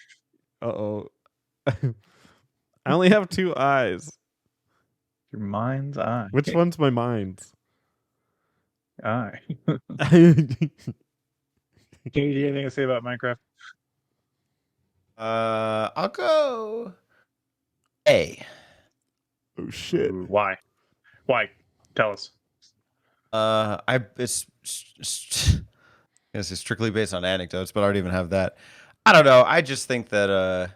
[SPEAKER 2] Uh-oh. I only have 2 eyes.
[SPEAKER 3] Your mind's eye.
[SPEAKER 2] Which one's my mind's?
[SPEAKER 3] Eye.
[SPEAKER 2] Oh
[SPEAKER 3] Can you have anything to say about Minecraft?
[SPEAKER 4] I'll go A.
[SPEAKER 2] shit.
[SPEAKER 3] Ooh, why? Why? Tell us.
[SPEAKER 4] It's strictly based on anecdotes, but I don't even have that. I don't know. I just think that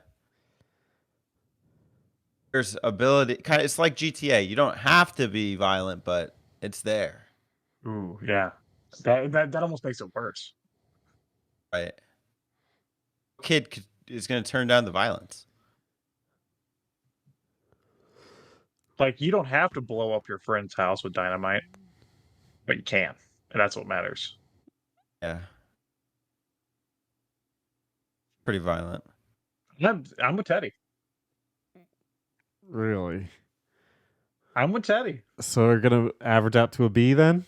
[SPEAKER 4] there's ability. It's like GTA. You don't have to be violent, but it's there,
[SPEAKER 3] Ooh, yeah. That almost makes it worse.
[SPEAKER 4] right? Is going to turn down the violence.
[SPEAKER 3] Like, you don't have to blow up your friend's house with dynamite, but you can, and that's what matters.
[SPEAKER 4] Yeah, pretty violent.
[SPEAKER 3] I'm with Teddy.
[SPEAKER 2] Really?
[SPEAKER 3] I'm with Teddy.
[SPEAKER 2] So we're gonna average out to a B then?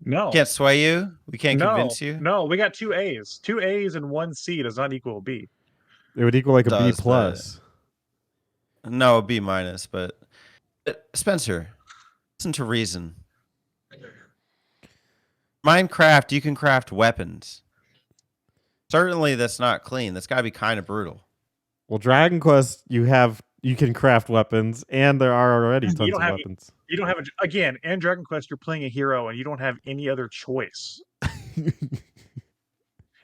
[SPEAKER 3] No.
[SPEAKER 4] Can't sway you. We can't convince you.
[SPEAKER 3] No, we got 2 A's. 2 A's and 1 C does not equal a B.
[SPEAKER 2] It would equal like a B
[SPEAKER 4] Does,
[SPEAKER 2] plus.
[SPEAKER 4] No, a B minus. But Spencer, listen to reason. Minecraft, you can craft weapons. Certainly, that's not clean. That's got to be kind of brutal.
[SPEAKER 2] Well, Dragon Quest, you can craft weapons, and there are already tons of weapons.
[SPEAKER 3] You don't have again in Dragon Quest. You're playing a hero, and you don't have any other choice. In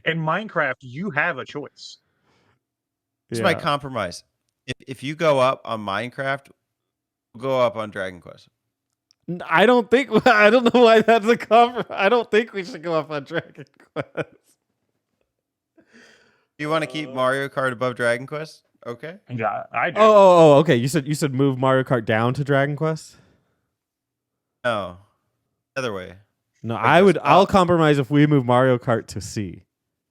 [SPEAKER 3] Minecraft, you have a choice.
[SPEAKER 4] It's my compromise. If you go up on Minecraft, we'll go up on Dragon Quest.
[SPEAKER 2] I don't know why that's a compromise. I don't think we should go up on Dragon Quest.
[SPEAKER 4] Do you want to keep Mario Kart above Dragon Quest? Okay.
[SPEAKER 3] Yeah, I do.
[SPEAKER 2] Okay. You said move Mario Kart down to Dragon Quest?
[SPEAKER 4] No. Other way.
[SPEAKER 2] No, I'll compromise if we move Mario Kart to C.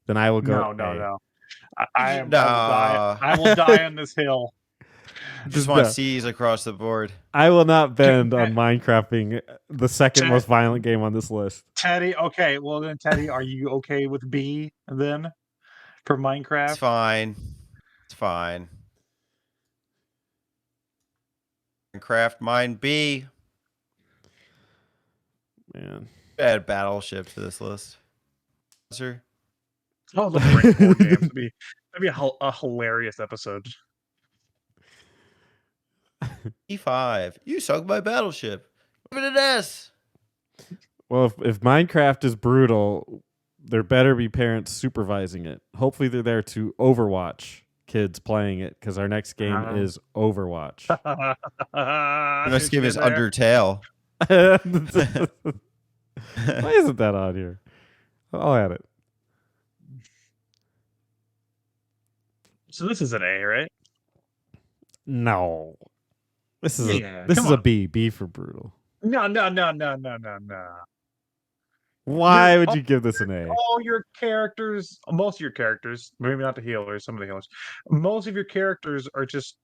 [SPEAKER 2] Then I will go.
[SPEAKER 3] No. I will die on this hill.
[SPEAKER 4] Just want C's across the board.
[SPEAKER 2] I will not bend on Minecraft being the second most violent game on this list.
[SPEAKER 3] Teddy, okay. Well then, Teddy, are you okay with B then for Minecraft?
[SPEAKER 4] It's fine. It's fine. Minecraft, mine B.
[SPEAKER 2] Man.
[SPEAKER 4] Add Battleship to this list. Sir?
[SPEAKER 3] Oh, the Brink board games. That'd be a hilarious episode.
[SPEAKER 4] E5. You sunk my battleship. Give it an S.
[SPEAKER 2] Well, if Minecraft is brutal, there better be parents supervising it. Hopefully they're there to overwatch kids playing it, because our next game is Overwatch.
[SPEAKER 4] Our next game is Undertale.
[SPEAKER 2] Why isn't that on here? I'll add it.
[SPEAKER 3] So this is an A, right?
[SPEAKER 2] No. This is
[SPEAKER 3] Come
[SPEAKER 2] a
[SPEAKER 3] on.
[SPEAKER 2] B. B for brutal.
[SPEAKER 3] No.
[SPEAKER 2] Why would you give this an A?
[SPEAKER 3] All your characters, most of your characters, maybe not the healers, some of the healers, most of your characters are just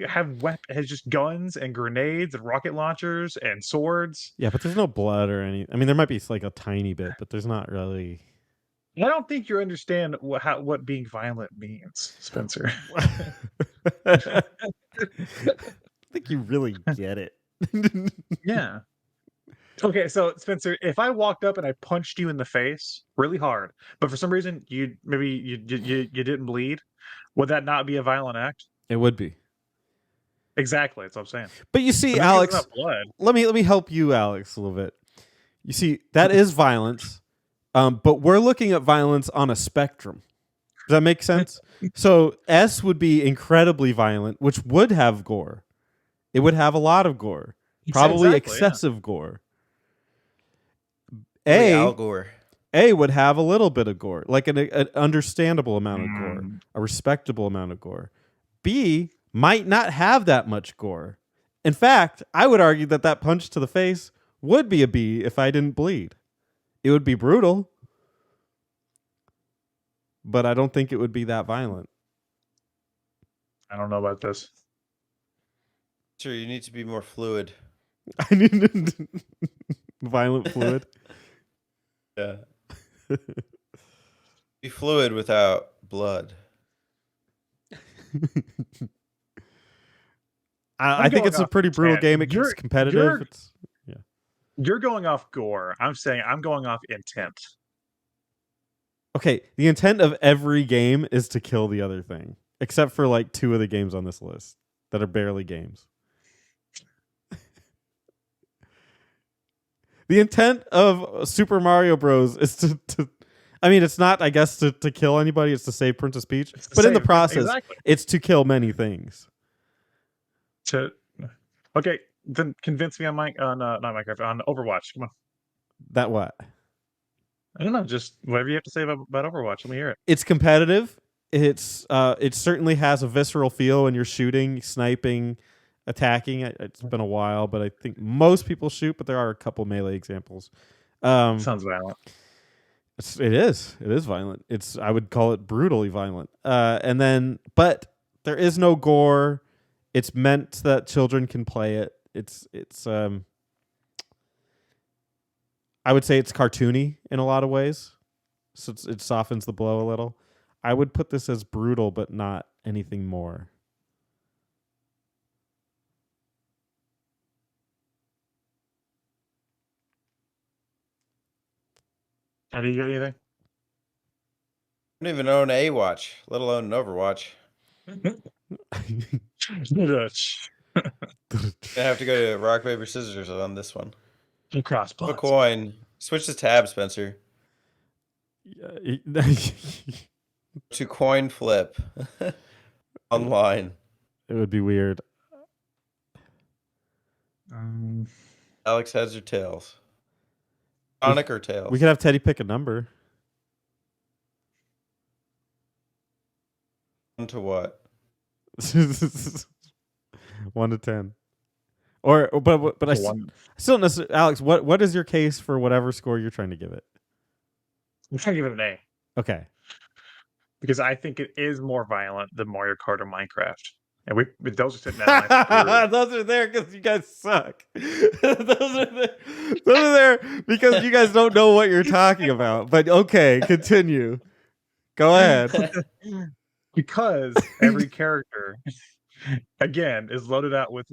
[SPEAKER 3] has just guns and grenades and rocket launchers and swords.
[SPEAKER 2] Yeah, but there's no blood or any. I mean, there might be like a tiny bit, but there's not really.
[SPEAKER 3] I don't think you understand what being violent means, Spencer.
[SPEAKER 2] I think you really get it.
[SPEAKER 3] Yeah. Okay, so Spencer, if I walked up and I punched you in the face really hard, but for some reason you didn't bleed, would that not be a violent act?
[SPEAKER 2] It would be.
[SPEAKER 3] Exactly, that's what I'm saying.
[SPEAKER 2] But you
[SPEAKER 3] But
[SPEAKER 2] see,
[SPEAKER 3] then there's
[SPEAKER 2] Alex,
[SPEAKER 3] enough blood.
[SPEAKER 2] let me help you, Alex, a little bit. You see, that is violence, but we're looking at violence on a spectrum. Does that make sense? So S would be incredibly violent, which would have gore. It would have a lot of gore, probably
[SPEAKER 3] Exactly, yeah.
[SPEAKER 2] excessive gore.
[SPEAKER 4] Really, Al Gore.
[SPEAKER 2] A would have a little bit of gore, like an understandable amount of gore, a respectable amount of gore. B might not have that much gore. In fact, I would argue that that punch to the face would be a B if I didn't bleed. It would be brutal, but I don't think it would be that violent.
[SPEAKER 3] I don't know about this.
[SPEAKER 4] Sure, you need to be more fluid.
[SPEAKER 2] I need violent fluid.
[SPEAKER 4] Yeah. Be fluid without blood.
[SPEAKER 2] I think it's a pretty brutal game. It's competitive.
[SPEAKER 3] You're going off gore. I'm saying I'm going off intent.
[SPEAKER 2] Okay, the intent of every game is to kill the other thing, except for like 2 of the games on this list that are barely games. The intent of Super Mario Bros. Is to I mean, it's not, I guess, to kill anybody. It's to save Princess Peach. But in the process, it's to kill many things.
[SPEAKER 3] Okay, then convince me on not Minecraft, on Overwatch. Come on.
[SPEAKER 2] That what?
[SPEAKER 3] I don't know. Just whatever you have to say about Overwatch. Let me hear it.
[SPEAKER 2] It's competitive. It certainly has a visceral feel when you're shooting, sniping, attacking. It's been a while, but I think most people shoot, but there are a couple melee examples.
[SPEAKER 3] Sounds violent.
[SPEAKER 2] It is violent. I would call it brutally violent. But there is no gore. It's meant that children can play it. I would say it's cartoony in a lot of ways, so it softens the blow a little. I would put this as brutal, but not anything more.
[SPEAKER 3] How do you get anything?
[SPEAKER 4] I don't even own a watch, let alone an Overwatch. I have to go to rock, paper, scissors on this one.
[SPEAKER 3] Cross
[SPEAKER 4] a coin. Switch the tab, Spencer. To coin flip online.
[SPEAKER 2] It would be weird.
[SPEAKER 4] Alex, heads or tails? Sonic or tails?
[SPEAKER 2] We could have Teddy pick a number.
[SPEAKER 4] 1 to what?
[SPEAKER 2] 1 to 10. But I still don't necessarily. Alex, what is your case for whatever score you're trying to give it?
[SPEAKER 3] I'm trying to give it an A.
[SPEAKER 2] Okay.
[SPEAKER 3] Because I think it is more violent than Mario Kart or Minecraft. And those are sitting down.
[SPEAKER 2] Those are there because you guys suck. Those are there because you guys don't know what you're talking about. But okay, continue. Go ahead.
[SPEAKER 3] Because every character, again, is loaded out with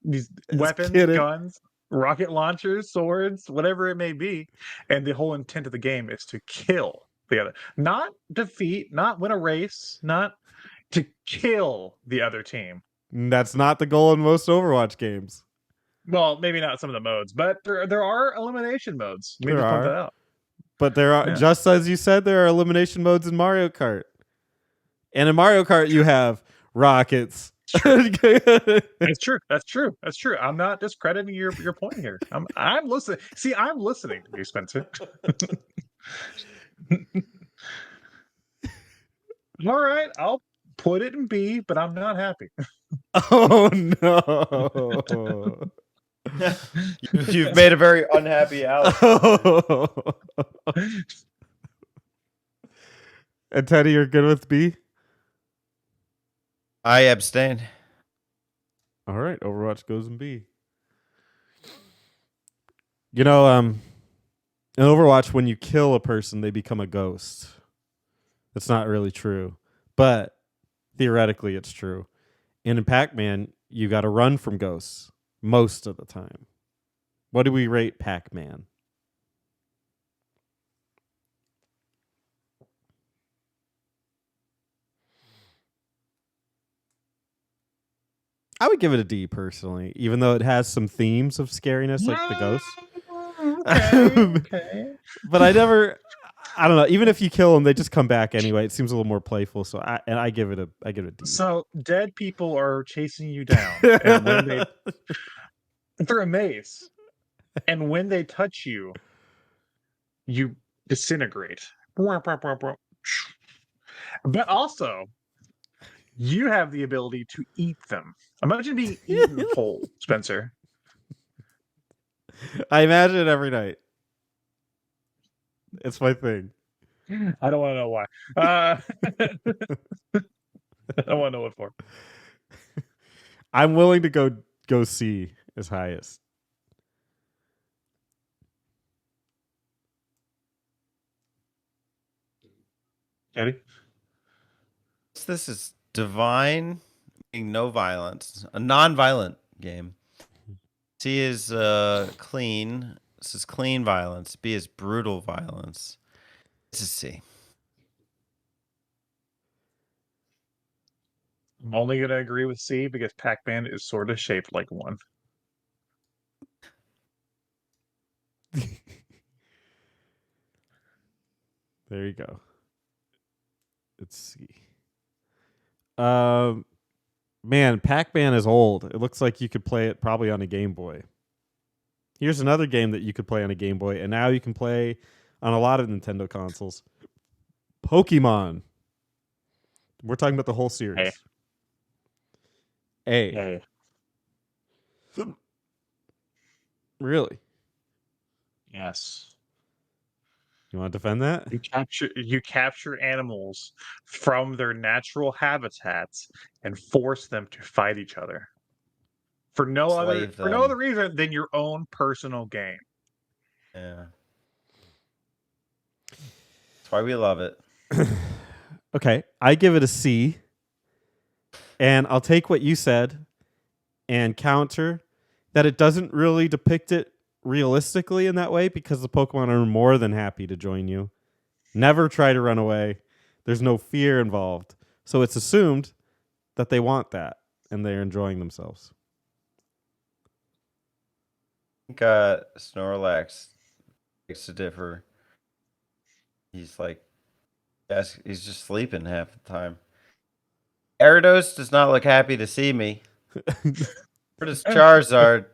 [SPEAKER 3] these weapons, guns, rocket launchers, swords, whatever it may be. And the whole intent of the game is to kill the other. Not defeat, not win a race, not to kill the other team.
[SPEAKER 2] That's not the goal in most Overwatch games.
[SPEAKER 3] Well, maybe not some of the modes, but there are elimination modes. Maybe point that out.
[SPEAKER 2] But there are, just as you said, there are elimination modes in Mario Kart. And in Mario Kart, you have rockets.
[SPEAKER 3] That's true. That's true. That's true. I'm not discrediting your point here. I'm listening. See, I'm listening to you, Spencer. All right, I'll put it in B, but I'm not happy.
[SPEAKER 2] Oh no.
[SPEAKER 4] You've made a very unhappy Alex.
[SPEAKER 2] And Teddy, you're good with B?
[SPEAKER 4] I abstain.
[SPEAKER 2] All right, Overwatch goes in B. You know, in Overwatch, when you kill a person, they become a ghost. That's not really true, but theoretically it's true. And in Pac-Man, you got to run from ghosts most of the time. What do we rate Pac-Man? I would give it a D personally, even though it has some themes of scariness, like the ghosts.
[SPEAKER 3] Okay.
[SPEAKER 2] But I don't know. Even if you kill them, they just come back anyway. It seems a little more playful. So I give it a D.
[SPEAKER 3] So dead people are chasing you down, and when they're a maze, and when they touch you, you disintegrate. But also, you have the ability to eat them. Imagine being eaten whole, Spencer.
[SPEAKER 2] I imagine it every night. It's my thing.
[SPEAKER 3] I don't want to know why. I don't want to know what for.
[SPEAKER 2] I'm willing to go C as highest.
[SPEAKER 3] Eddie?
[SPEAKER 4] This is divine, meaning no violence, a non-violent game. C is clean. This is clean violence. B is brutal violence. This is C.
[SPEAKER 3] I'm only going to agree with C because Pac-Man is sort of shaped like one.
[SPEAKER 2] There you go. Let's see. Man, Pac-Man is old. It looks like you could play it probably on a Game Boy. Here's another game that you could play on a Game Boy, and now you can play on a lot of Nintendo consoles. Pokemon. We're talking about the whole series. A.
[SPEAKER 3] Yay.
[SPEAKER 2] Really?
[SPEAKER 3] Yes.
[SPEAKER 2] You want to defend that?
[SPEAKER 3] You capture animals from their natural habitats and force them to fight each other. For no other reason than your own personal game.
[SPEAKER 4] Yeah. That's why we love it.
[SPEAKER 2] Okay, I give it a C. And I'll take what you said and counter that it doesn't really depict it realistically in that way because the Pokemon are more than happy to join you. Never try to run away. There's no fear involved. So it's assumed that they want that and they're enjoying themselves.
[SPEAKER 4] I think Snorlax likes to differ. He's like, yes, he's just sleeping half the time. Gyarados does not look happy to see me. Where does Charizard?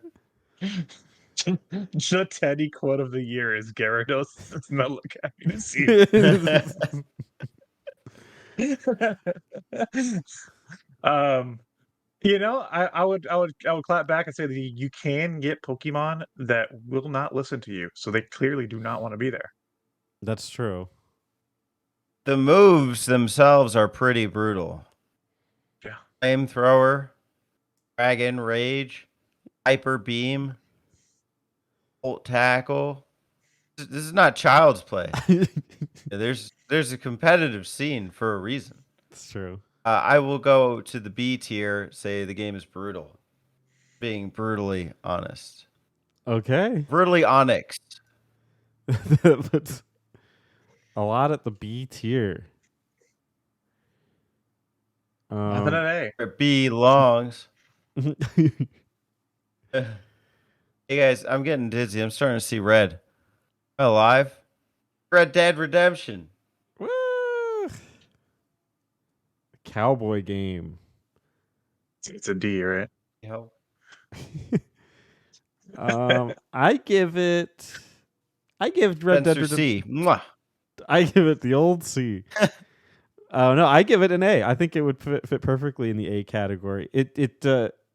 [SPEAKER 3] The Teddy quote of the year is Gyarados does not look happy to see I would clap back and say that you can get Pokemon that will not listen to you, so they clearly do not want to be there.
[SPEAKER 2] That's true.
[SPEAKER 4] The moves themselves are pretty brutal.
[SPEAKER 3] Yeah.
[SPEAKER 4] Flamethrower, Dragon Rage, Hyper Beam, Volt Tackle. This is not child's play. There's a competitive scene for a reason.
[SPEAKER 2] It's true.
[SPEAKER 4] I will go to the B tier. Say the game is brutal. Being brutally honest.
[SPEAKER 2] Okay.
[SPEAKER 4] Brutally Onyx.
[SPEAKER 2] That's a lot at the B tier.
[SPEAKER 3] Nothing at A.
[SPEAKER 4] Where it belongs. Hey guys, I'm getting dizzy. I'm starting to see red. Am I alive? Red Dead Redemption.
[SPEAKER 2] Woo! Cowboy game.
[SPEAKER 3] It's a D, right?
[SPEAKER 4] Yo.
[SPEAKER 2] I give Red Dead
[SPEAKER 4] Spencer
[SPEAKER 2] Redemption
[SPEAKER 4] C. Mwah.
[SPEAKER 2] I give it the old C. No, I give it an A. I think it would fit perfectly in the A category. It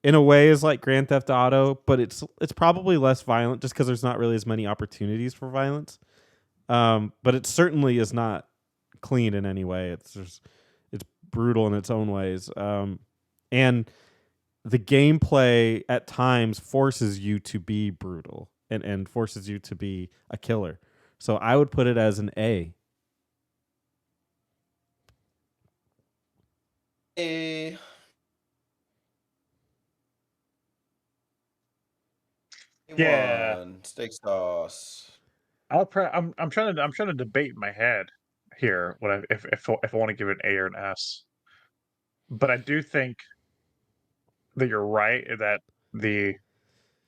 [SPEAKER 2] in a way is like Grand Theft Auto, but it's probably less violent just because there's not really as many opportunities for violence. But it certainly is not clean in any way. It's brutal in its own ways. And the gameplay at times forces you to be brutal and forces you to be a killer. So I would put it as an A.
[SPEAKER 3] Yeah.
[SPEAKER 4] Steak sauce.
[SPEAKER 3] I'm trying to debate in my head here what if I want to give it an A or an S. But I do think that you're right that the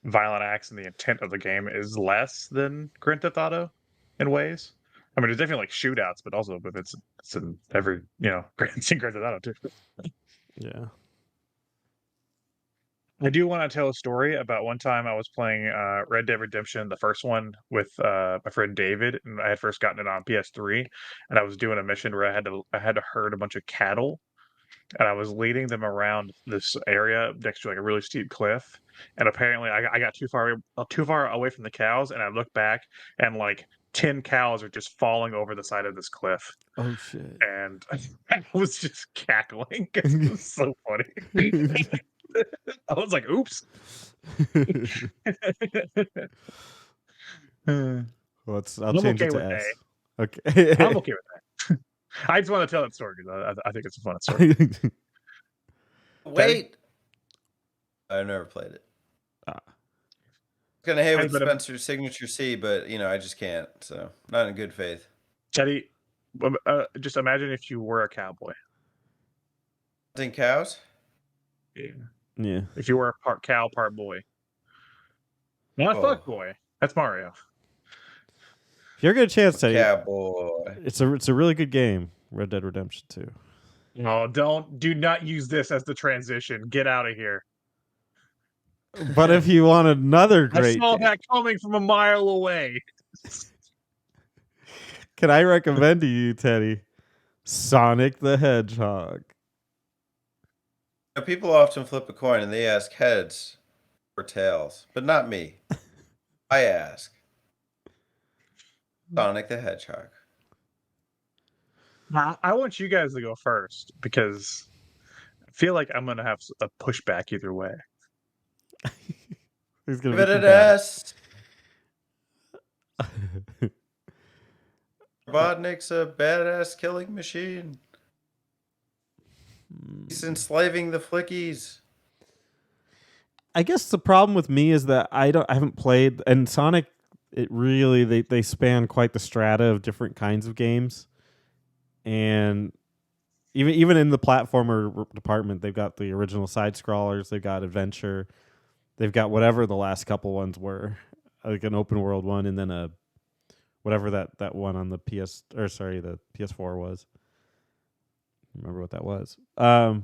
[SPEAKER 3] violent acts and the intent of the game is less than Grand Theft Auto in ways. I mean, there's definitely like shootouts, but also but it's in every Grand Theft Auto too.
[SPEAKER 2] Yeah.
[SPEAKER 3] I do want to tell a story about one time I was playing Red Dead Redemption, the first one, with my friend David, and I had first gotten it on PS3, and I was doing a mission where I had to herd a bunch of cattle, and I was leading them around this area next to like a really steep cliff, and apparently I got too far away from the cows, and I looked back, and like 10 cows are just falling over the side of this cliff,
[SPEAKER 2] Oh shit.
[SPEAKER 3] and I was just cackling. It was so funny. I was like, "Oops."
[SPEAKER 2] I'll
[SPEAKER 3] I'm
[SPEAKER 2] change
[SPEAKER 3] okay
[SPEAKER 2] it to
[SPEAKER 3] with
[SPEAKER 2] S.
[SPEAKER 3] A.
[SPEAKER 2] Okay.
[SPEAKER 3] I'm okay with that. I just want to tell that story because I think it's a fun story.
[SPEAKER 4] Wait. I've never played it. Gonna hate with Spencer's signature C, but I just can't. So not in good faith.
[SPEAKER 3] Teddy, just imagine if you were a cowboy.
[SPEAKER 4] Hunting cows?
[SPEAKER 2] Yeah.
[SPEAKER 3] If you were a part cow, part boy. Not a fuck boy. That's Mario.
[SPEAKER 2] If you ever get a chance, Teddy,
[SPEAKER 4] cowboy.
[SPEAKER 2] It's a really good game, Red Dead Redemption 2.
[SPEAKER 3] No, do not use this as the transition. Get out of here.
[SPEAKER 2] But if you want another great
[SPEAKER 3] I saw that coming from a mile away.
[SPEAKER 2] Can I recommend to you, Teddy, Sonic the Hedgehog?
[SPEAKER 4] People often flip a coin and they ask heads or tails, but not me. I ask Sonic the Hedgehog.
[SPEAKER 3] I want you guys to go first because I feel like I'm going to have a pushback either way.
[SPEAKER 2] He's gonna
[SPEAKER 4] Give
[SPEAKER 2] be
[SPEAKER 4] it an S. Robotnik's a badass killing machine. He's enslaving the flickies.
[SPEAKER 2] I guess the problem with me is that I haven't played, and Sonic, it really they span quite the strata of different kinds of games, and even in the platformer department, they've got the original side scrollers, they've got adventure, they've got whatever the last couple ones were, like an open world one, and then a whatever that one on the the PS4 was. Remember what that was? I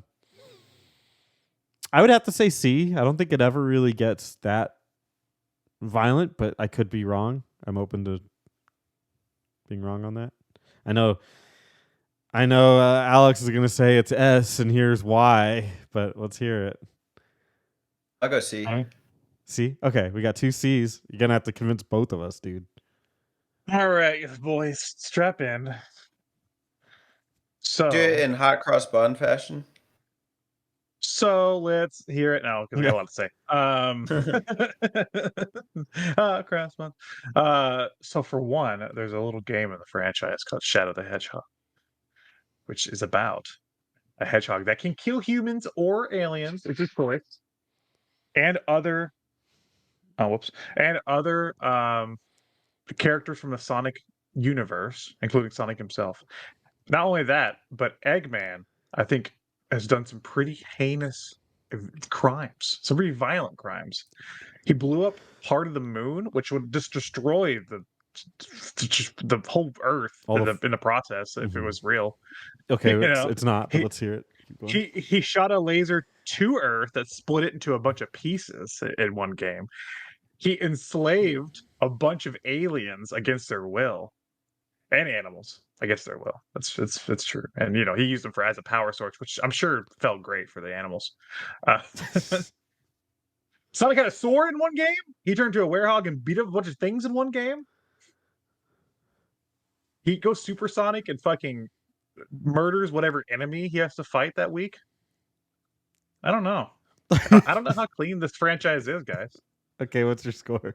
[SPEAKER 2] would have to say C. I don't think it ever really gets that violent, but I could be wrong. I'm open to being wrong on that. I know. Alex is gonna say it's S, and here's why. But let's hear it.
[SPEAKER 4] I'll go C.
[SPEAKER 2] C. Okay, we got 2 C's. You're gonna have to convince both of us, dude.
[SPEAKER 3] All right, boys, strap in. So
[SPEAKER 4] do it in hot cross bun fashion.
[SPEAKER 3] So let's hear it now because I got a lot to say. Craftsman. So for one, there's a little game in the franchise called Shadow the Hedgehog, which is about a hedgehog that can kill humans or aliens, it's his choice, and other characters from the Sonic universe, including Sonic himself. Not only that, but Eggman, I think, has done some pretty heinous crimes, some pretty violent crimes. He blew up part of the moon, which would just destroy the whole Earth in the process if it was real.
[SPEAKER 2] Okay, it's not, but let's hear it.
[SPEAKER 3] He shot a laser to Earth that split it into a bunch of pieces in one game. He enslaved a bunch of aliens against their will, and animals against their will. It's true, and he used them as a power source, which I'm sure felt great for the animals. Sonic had a sword in one game. He turned to a werehog and beat up a bunch of things in one game. He goes supersonic and fucking murders whatever enemy he has to fight that week. I don't know. I don't know how clean this franchise is, guys.
[SPEAKER 2] Okay, what's your score?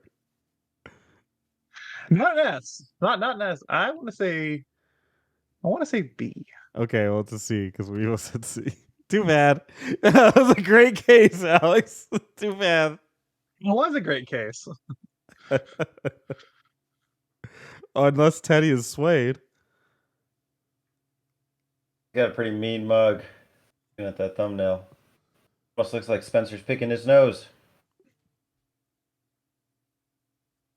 [SPEAKER 3] Not an S. Not an S. I want to say B.
[SPEAKER 2] Okay, well, it's a C because we all said C. Too bad. That was a great case, Alex. Too bad.
[SPEAKER 3] It was a great case.
[SPEAKER 2] Unless Teddy is swayed.
[SPEAKER 4] Got a pretty mean mug. Looking at that thumbnail. Almost looks like Spencer's picking his nose.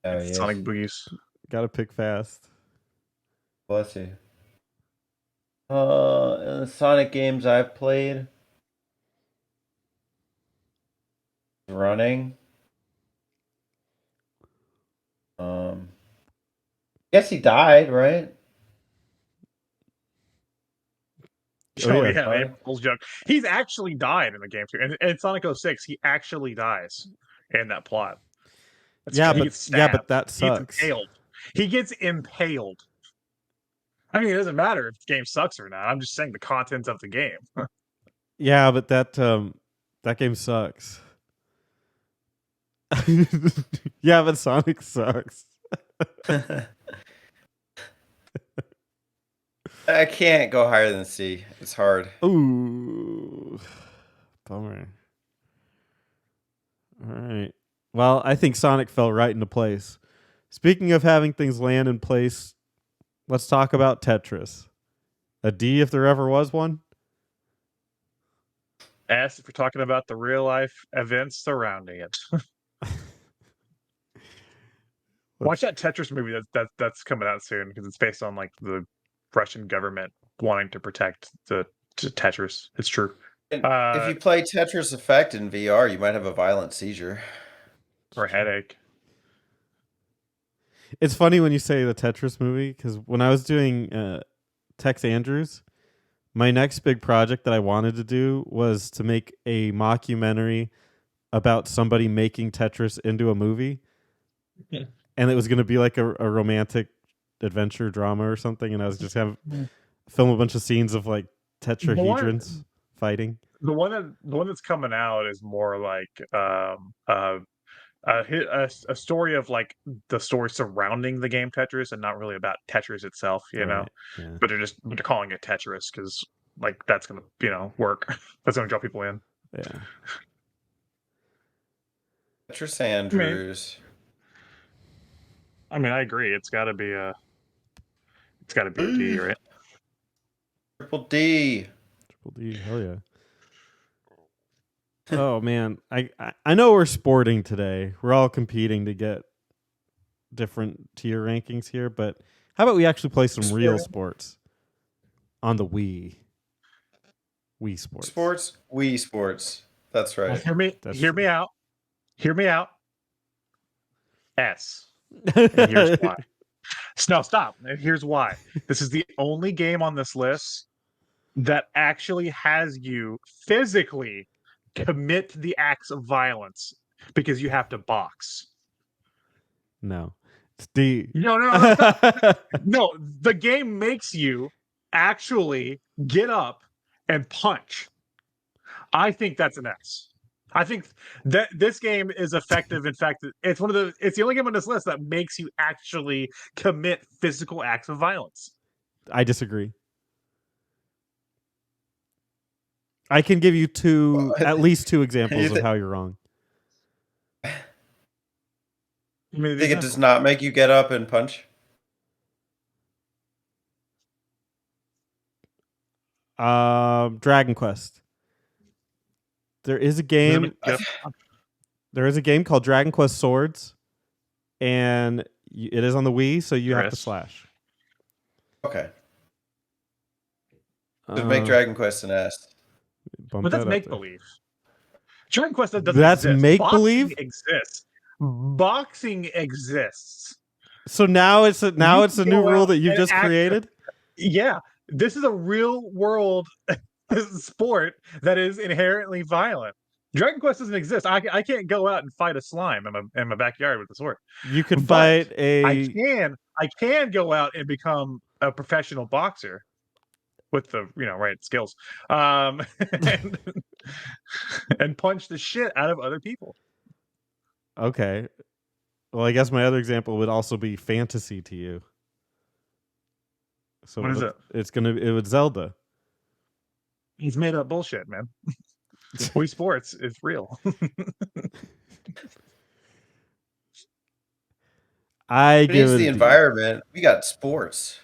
[SPEAKER 4] Oh,
[SPEAKER 3] It's
[SPEAKER 4] yes.
[SPEAKER 3] Sonic Boogies.
[SPEAKER 2] Gotta pick fast.
[SPEAKER 4] Bless you. In the Sonic games I've played, running. Guess he died, right?
[SPEAKER 2] Oh,
[SPEAKER 3] Oh,
[SPEAKER 2] yeah.
[SPEAKER 3] yeah, April's joke. He's actually died in the game too. And in Sonic 06, he actually dies in that plot.
[SPEAKER 2] Yeah,
[SPEAKER 3] he
[SPEAKER 2] but
[SPEAKER 3] gets
[SPEAKER 2] yeah,
[SPEAKER 3] stabbed.
[SPEAKER 2] but that
[SPEAKER 3] He gets
[SPEAKER 2] sucks.
[SPEAKER 3] impaled. He gets impaled. I mean, it doesn't matter if the game sucks or not. I'm just saying the contents of the game.
[SPEAKER 2] Yeah, but that game sucks. Yeah, but Sonic sucks.
[SPEAKER 4] I can't go higher than C. It's hard.
[SPEAKER 2] Ooh, bummer. All right. Well, I think Sonic fell right into place. Speaking of having things land in place, let's talk about Tetris. A D if there ever was one.
[SPEAKER 3] S, if you're talking about the real life events surrounding it. Watch that Tetris movie that's coming out soon because it's based on like the Russian government wanting to protect the Tetris. It's true.
[SPEAKER 4] If you play Tetris Effect in VR, you might have a violent seizure.
[SPEAKER 3] Or a headache.
[SPEAKER 2] It's funny when you say the Tetris movie because when I was doing Tex Andrews, my next big project that I wanted to do was to make a mockumentary about somebody making Tetris into a movie.
[SPEAKER 3] Yeah.
[SPEAKER 2] And it was going to be like a romantic adventure drama or something. And I was just have film a bunch of scenes of like tetrahedrons fighting.
[SPEAKER 3] The one that's coming out is more like a story of like the story surrounding the game Tetris and not really about Tetris itself, you know.
[SPEAKER 2] Yeah.
[SPEAKER 3] But they're calling it Tetris because like that's gonna work. That's gonna draw people in.
[SPEAKER 2] Yeah.
[SPEAKER 4] Tetris Andrews.
[SPEAKER 3] I mean, I agree. It's got to be a D, right?
[SPEAKER 4] Triple D.
[SPEAKER 2] Triple D. Hell yeah. Oh man, I know we're sporting today. We're all competing to get different tier rankings here, but how about we actually play some real sports on the Wii? Wii Sports.
[SPEAKER 4] Wii Sports. That's right.
[SPEAKER 3] Hear me out. Hear me out. S.
[SPEAKER 2] And
[SPEAKER 3] here's why. No, stop. And here's why. This is the only game on this list that actually has you physically commit the acts of violence because you have to box.
[SPEAKER 2] No. It's D.
[SPEAKER 3] No. No, the game makes you actually get up and punch. I think that's an S. I think that this game is effective. In fact, it's the only game on this list that makes you actually commit physical acts of violence.
[SPEAKER 2] I disagree. I can give you at least two examples of how you're wrong.
[SPEAKER 3] I mean,
[SPEAKER 4] You think it does not make you get up and punch?
[SPEAKER 2] Dragon Quest. There is a game. There is a game called Dragon Quest Swords, and it is on the Wii, so you have to slash.
[SPEAKER 4] Okay. Just make Dragon Quest an S.
[SPEAKER 3] But that's make believe. Dragon Quest doesn't
[SPEAKER 2] That's
[SPEAKER 3] exist.
[SPEAKER 2] make believe.
[SPEAKER 3] Exists. Boxing exists.
[SPEAKER 2] So now it's a new rule that you've just created.
[SPEAKER 3] Yeah, this is a real world sport that is inherently violent. Dragon Quest doesn't exist. I can't go out and fight a slime in my backyard with a sword.
[SPEAKER 2] You could fight
[SPEAKER 3] I can go out and become a professional boxer with the right skills, and punch the shit out of other people.
[SPEAKER 2] Okay. Well, I guess my other example would also be fantasy to you. So
[SPEAKER 3] what is it?
[SPEAKER 2] It would Zelda.
[SPEAKER 3] He's made up bullshit, man. Wii Sports is real.
[SPEAKER 2] I
[SPEAKER 4] It
[SPEAKER 2] give
[SPEAKER 4] needs
[SPEAKER 2] it
[SPEAKER 4] the
[SPEAKER 2] a D.
[SPEAKER 4] environment. We got sports.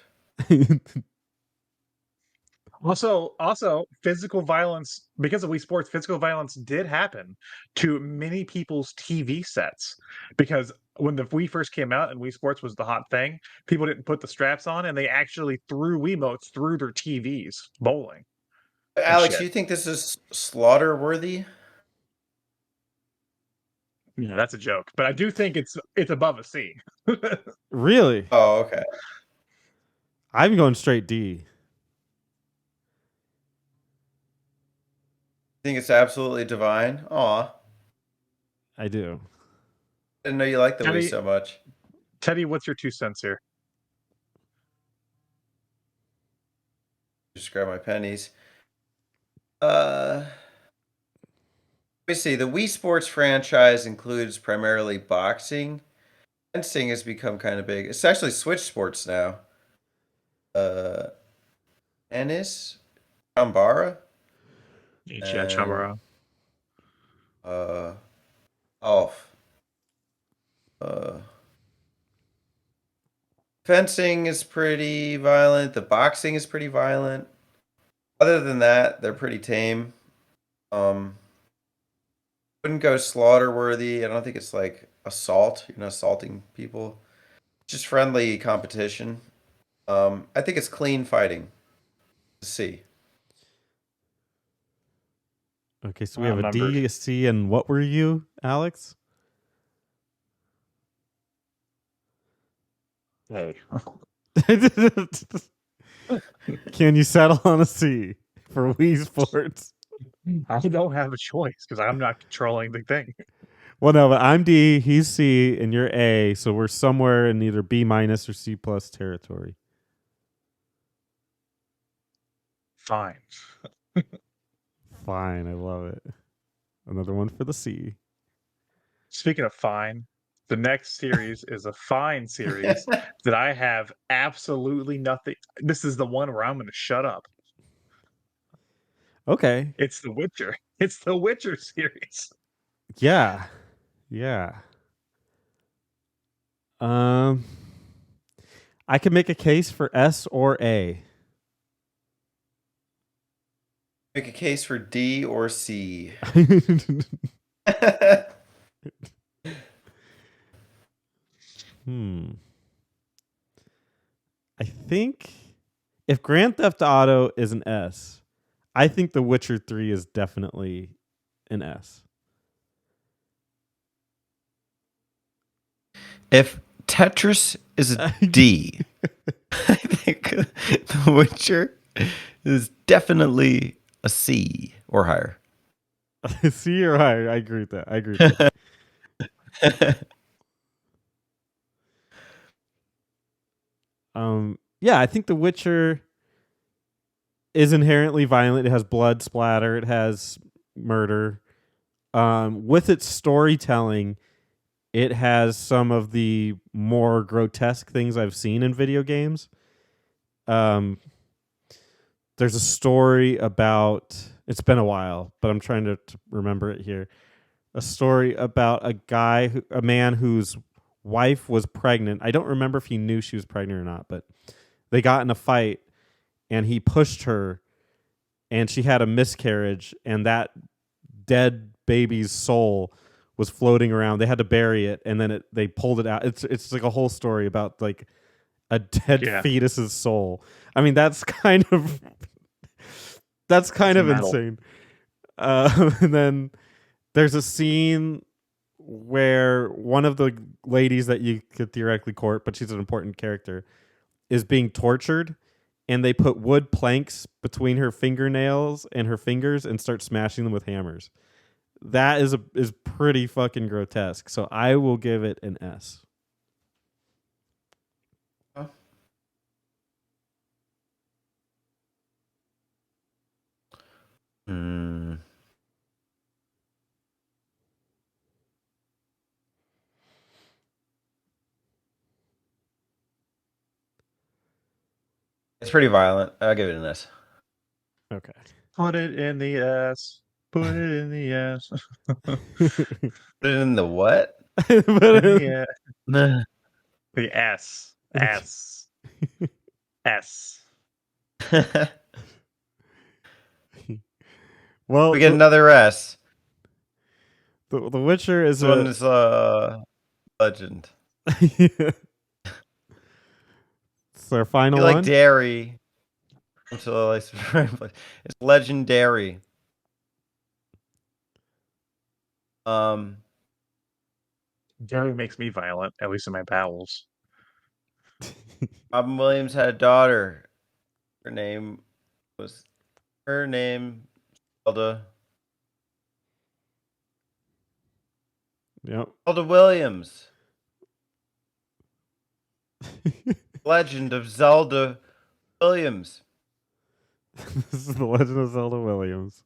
[SPEAKER 3] Also, physical violence because of Wii Sports. Physical violence did happen to many people's TV sets because when the Wii first came out and Wii Sports was the hot thing, people didn't put the straps on and they actually threw Wiimotes through their TVs bowling.
[SPEAKER 4] Alex,
[SPEAKER 3] shit.
[SPEAKER 4] you think this is slaughter worthy?
[SPEAKER 3] Yeah, that's a joke, but I do think it's above a C.
[SPEAKER 2] Really?
[SPEAKER 4] Oh, okay.
[SPEAKER 2] I'm going straight D.
[SPEAKER 4] Think it's absolutely divine. Aw.
[SPEAKER 2] I do.
[SPEAKER 4] Didn't know you liked the Wii
[SPEAKER 3] Teddy,
[SPEAKER 4] so much.
[SPEAKER 3] Teddy, what's your 2 cents here?
[SPEAKER 4] Just grab my pennies. Let me see. The Wii Sports franchise includes primarily boxing. Fencing has become kind of big. It's actually Switch Sports now. Uh, Tennis, Chambara,
[SPEAKER 3] Yeah,
[SPEAKER 4] and
[SPEAKER 3] Chambara.
[SPEAKER 4] Golf. Uh, Fencing is pretty violent. The boxing is pretty violent. Other than that, they're pretty tame. Wouldn't go slaughter worthy. I don't think it's like assault. You're not assaulting people. Just friendly competition. I think it's clean fighting. C.
[SPEAKER 2] Okay, so we have a
[SPEAKER 3] Outnumbered.
[SPEAKER 2] D, a C, and what were you, Alex?
[SPEAKER 3] Hey.
[SPEAKER 2] Can you settle on a C for Wii Sports?
[SPEAKER 3] I don't have a choice because I'm not controlling the thing.
[SPEAKER 2] Well, no, but I'm D, he's C, and you're A, so we're somewhere in either B minus or C plus territory.
[SPEAKER 3] Fine.
[SPEAKER 2] Fine, I love it. Another one for the C.
[SPEAKER 3] Speaking of fine, the next series is a fine series that I have absolutely nothing. This is the one where I'm going to shut up.
[SPEAKER 2] Okay.
[SPEAKER 3] It's The Witcher. It's the Witcher series.
[SPEAKER 2] Yeah. Yeah. I can make a case for S or A.
[SPEAKER 4] Make a case for D or C.
[SPEAKER 2] I think if Grand Theft Auto is an S, I think The Witcher 3 is definitely an S.
[SPEAKER 4] If Tetris is a D, I think The Witcher is definitely a C or higher.
[SPEAKER 2] C or higher? I agree with that. I agree with that. Yeah, I think The Witcher is inherently violent. It has blood splatter. It has murder. With its storytelling, it has some of the more grotesque things I've seen in video games. There's a story about, it's been a while, but I'm trying to remember it here. A story about a man whose wife was pregnant. I don't remember if he knew she was pregnant or not, but they got in a fight and he pushed her and she had a miscarriage, and that dead baby's soul was floating around. They had to bury it, and then they pulled it out. It's like a whole story about like a dead fetus's soul. I mean, that's kind of insane. And then there's a scene where one of the ladies that you could theoretically court, but she's an important character, is being tortured, and they put wood planks between her fingernails and her fingers and start smashing them with hammers. That is pretty fucking grotesque. So I will give it an S.
[SPEAKER 4] It's pretty violent. I'll give it an S.
[SPEAKER 2] Okay.
[SPEAKER 3] Put it in the S. Put it in the S.
[SPEAKER 4] Put it in the what?
[SPEAKER 3] In the S. The S. S. S.
[SPEAKER 2] Well,
[SPEAKER 4] We get another S.
[SPEAKER 2] the Witcher is
[SPEAKER 4] This one is legend.
[SPEAKER 2] it's our final
[SPEAKER 4] You like
[SPEAKER 2] one.
[SPEAKER 4] dairy. Until it's legendary.
[SPEAKER 3] Dairy makes me violent, at least in my bowels.
[SPEAKER 4] Robin Williams had a daughter. Her name Zelda.
[SPEAKER 2] Yep.
[SPEAKER 4] Zelda Williams. Legend of Zelda Williams.
[SPEAKER 2] This is the Legend of Zelda Williams.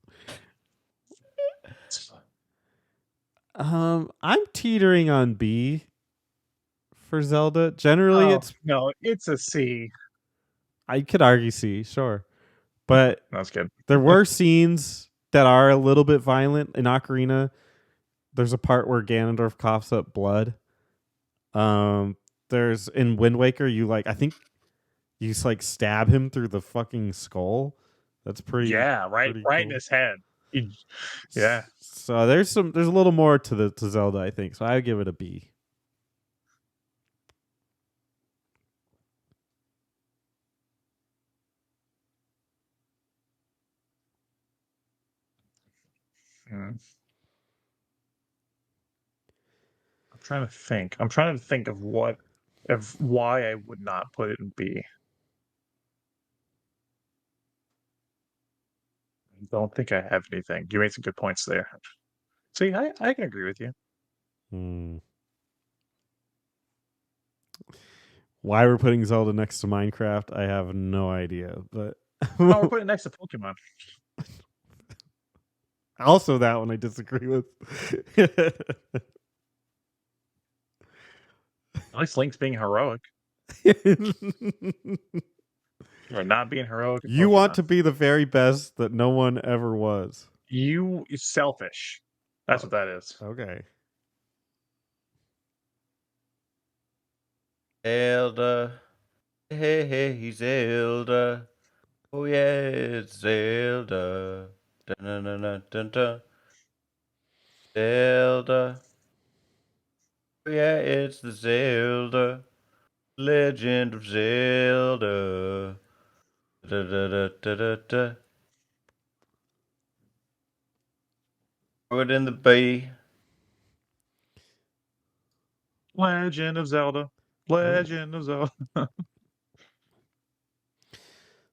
[SPEAKER 2] I'm teetering on B for Zelda. Generally,
[SPEAKER 3] it's a C.
[SPEAKER 2] I could argue C, sure, but
[SPEAKER 3] That's good.
[SPEAKER 2] there were scenes that are a little bit violent in Ocarina. There's a part where Ganondorf coughs up blood. There's in Wind Waker, I think you just stab him through the fucking skull. That's pretty.
[SPEAKER 3] Yeah, right
[SPEAKER 2] pretty
[SPEAKER 3] in
[SPEAKER 2] cool.
[SPEAKER 3] his head. Yeah.
[SPEAKER 2] So there's a little more to Zelda, I think. So I would give it a B.
[SPEAKER 3] I'm trying to think. I'm trying to think of why I would not put it in B. I don't think I have anything. You made some good points there. See, I can agree with you.
[SPEAKER 2] Why we're putting Zelda next to Minecraft, I have no idea. But
[SPEAKER 3] Oh, we're putting it next to Pokemon.
[SPEAKER 2] also that one I disagree with.
[SPEAKER 3] At least Link's being heroic. Or not being heroic.
[SPEAKER 2] You want to be the very best that no one ever was.
[SPEAKER 3] You selfish. That's what that is.
[SPEAKER 2] Okay.
[SPEAKER 4] Zelda. Hey, hey, Zelda. Oh, yeah, it's Zelda. Dun, dun, dun, dun, dun. Zelda. Oh, yeah, it's the Zelda. Legend of Zelda. Da, da, da, da, da, da. Throw it in the bay.
[SPEAKER 3] Legend of Zelda. Legend of Zelda.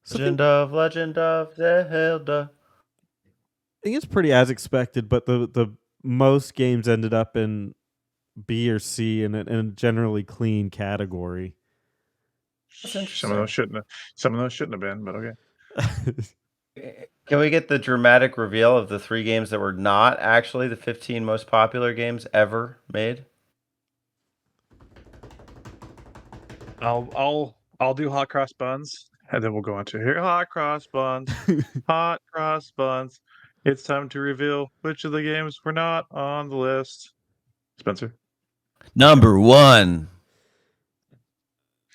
[SPEAKER 4] Legend of Zelda.
[SPEAKER 2] I think it's pretty as expected, but the most games ended up in B or C in a generally clean category.
[SPEAKER 4] That's interesting.
[SPEAKER 3] Some of those shouldn't have been, but okay.
[SPEAKER 4] Can we get the dramatic reveal of the 3 games that were not actually the 15 most popular games ever made?
[SPEAKER 3] I'll do hot cross buns, and then we'll go into here. Hot cross buns. Hot cross buns. It's time to reveal which of the games were not on the list. Spencer.
[SPEAKER 4] Number 1.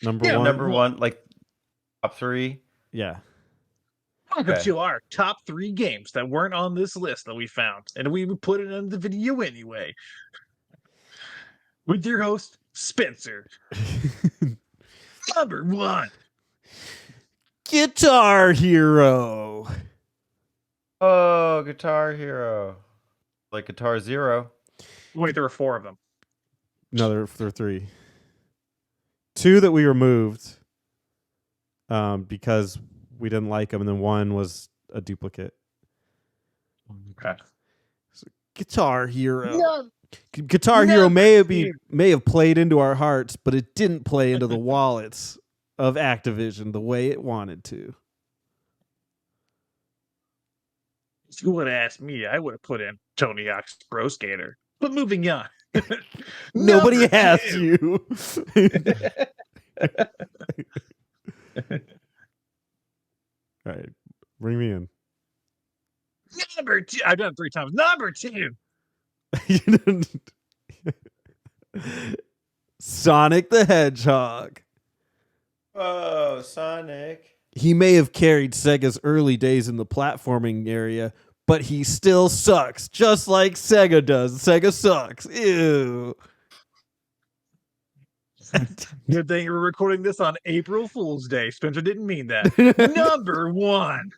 [SPEAKER 2] Number one.
[SPEAKER 4] Number 1, like top 3.
[SPEAKER 2] Yeah.
[SPEAKER 3] Welcome
[SPEAKER 4] Okay.
[SPEAKER 3] to our top 3 games that weren't on this list that we found, and we would put it in the video anyway. With your host, Spencer. Number 1.
[SPEAKER 2] Guitar Hero.
[SPEAKER 4] Oh, Guitar Hero. Like Guitar Zero.
[SPEAKER 3] Wait, there were 4 of them.
[SPEAKER 2] No, there are 3. 2 that we removed because we didn't like them, and then 1 was a duplicate.
[SPEAKER 3] Okay.
[SPEAKER 2] So, Guitar Hero.
[SPEAKER 3] No.
[SPEAKER 2] Guitar Hero may have played into our hearts, but it didn't play into the wallets of Activision the way it wanted to.
[SPEAKER 3] If you would have asked me, I would have put in Tony Hawk's Pro Skater. But moving on.
[SPEAKER 2] Nobody asked you. All right, bring me in.
[SPEAKER 3] Number 2. I've done it 3 times. Number 2.
[SPEAKER 2] Sonic the Hedgehog.
[SPEAKER 4] Whoa, Sonic.
[SPEAKER 2] He may have carried Sega's early days in the platforming area, but he still sucks, just like Sega does. Sega sucks. Ew.
[SPEAKER 3] Good thing we're recording this on April Fool's Day. Spencer didn't mean that. Number 1.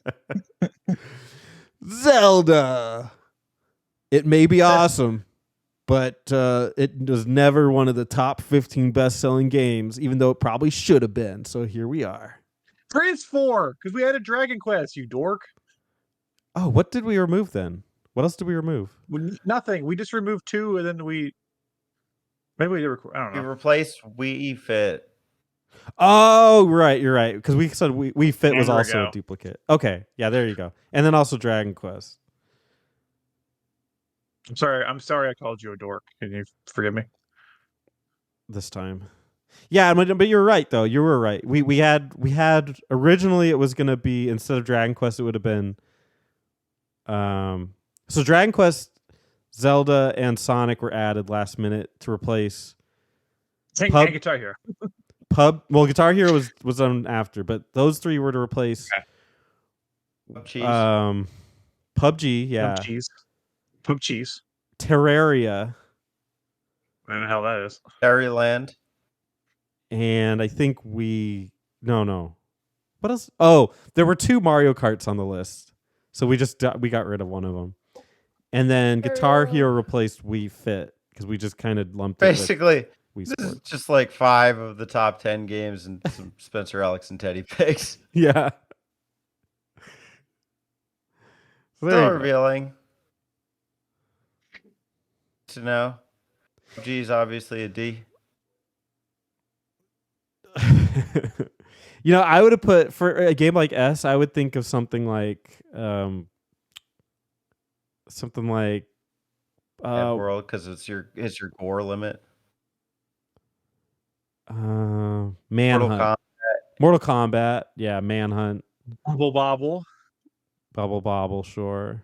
[SPEAKER 2] Zelda. It may be awesome, but it was never one of the top 15 best-selling games, even though it probably should have been. So here we are.
[SPEAKER 3] Prince 4, because we had a Dragon Quest, you dork.
[SPEAKER 2] Oh, what did we remove then? What else did we remove?
[SPEAKER 3] Nothing. We just removed 2, and then we... Maybe we did record. I don't
[SPEAKER 4] You
[SPEAKER 3] know.
[SPEAKER 4] replaced Wii Fit.
[SPEAKER 2] Oh, right. You're right. Because we said we Fit was
[SPEAKER 3] There we
[SPEAKER 2] also
[SPEAKER 3] go.
[SPEAKER 2] a duplicate. Okay. Yeah, there you go. And then also Dragon Quest.
[SPEAKER 3] I'm sorry I called you a dork. Can you forgive me?
[SPEAKER 2] This time. Yeah, but you're right though. You were right. We had originally it was gonna be, instead of Dragon Quest, it would have been so Dragon Quest, Zelda, and Sonic were added last minute to replace
[SPEAKER 3] Hey,
[SPEAKER 2] Pub-
[SPEAKER 3] Guitar Hero.
[SPEAKER 2] Well, Guitar Hero was on after, but those 3 were to replace
[SPEAKER 4] Cheese.
[SPEAKER 2] PUBG, yeah.
[SPEAKER 3] Pub cheese. Pub cheese.
[SPEAKER 2] Terraria,
[SPEAKER 3] I don't know how that is.
[SPEAKER 4] Fairyland.
[SPEAKER 2] and I think no. What else? Oh, there were 2 Mario Karts on the list. So we got rid of one of them. And then Guitar Hero replaced Wii Fit because we just kind of lumped it
[SPEAKER 4] Basically,
[SPEAKER 2] with Wii
[SPEAKER 4] this is
[SPEAKER 2] Sports.
[SPEAKER 4] just like 5 of the top 10 games and some Spencer, Alex, and Teddy picks.
[SPEAKER 2] Yeah. So there
[SPEAKER 4] Still
[SPEAKER 2] you go.
[SPEAKER 4] revealing. To know. G is obviously a D.
[SPEAKER 2] I would have put, for a game like S, I would think of something like
[SPEAKER 4] World, because it's your gore limit.
[SPEAKER 2] Manhunt. Mortal Kombat. Yeah, Manhunt.
[SPEAKER 3] Bubble Bobble.
[SPEAKER 2] Bubble Bobble, sure.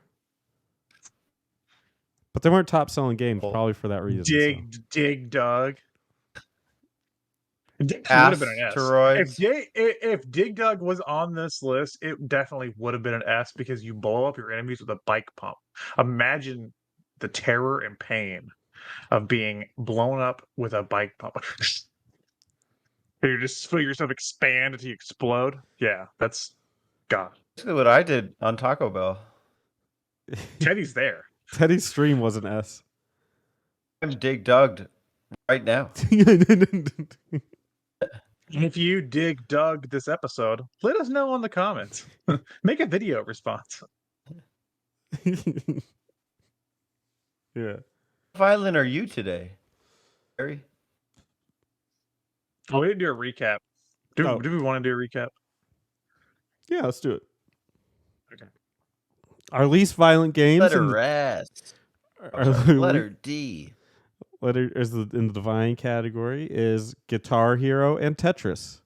[SPEAKER 2] But they weren't top selling games, probably for that reason.
[SPEAKER 3] Dig Dug. It would have been an S.
[SPEAKER 4] Asteroids.
[SPEAKER 3] If Dig Dug was on this list, it definitely would have been an S because you blow up your enemies with a bike pump. Imagine the terror and pain of being blown up with a bike pump. You just feel yourself expand until you explode. Yeah, that's God.
[SPEAKER 4] Basically what I did on Taco Bell.
[SPEAKER 3] Teddy's there.
[SPEAKER 2] Teddy's stream was an S.
[SPEAKER 4] I'm Dig Dugged right now.
[SPEAKER 3] If you dig dug this episode, let us know in the comments. Make a video response.
[SPEAKER 2] Yeah.
[SPEAKER 4] Violent are you today, Harry?
[SPEAKER 3] Oh, we didn't do a recap. Do
[SPEAKER 2] Oh.
[SPEAKER 3] we want to do a recap?
[SPEAKER 2] Yeah, let's do it.
[SPEAKER 3] Okay.
[SPEAKER 2] Our least violent games
[SPEAKER 4] Letter S. Letter D.
[SPEAKER 2] Letter is in the divine category is Guitar Hero and Tetris.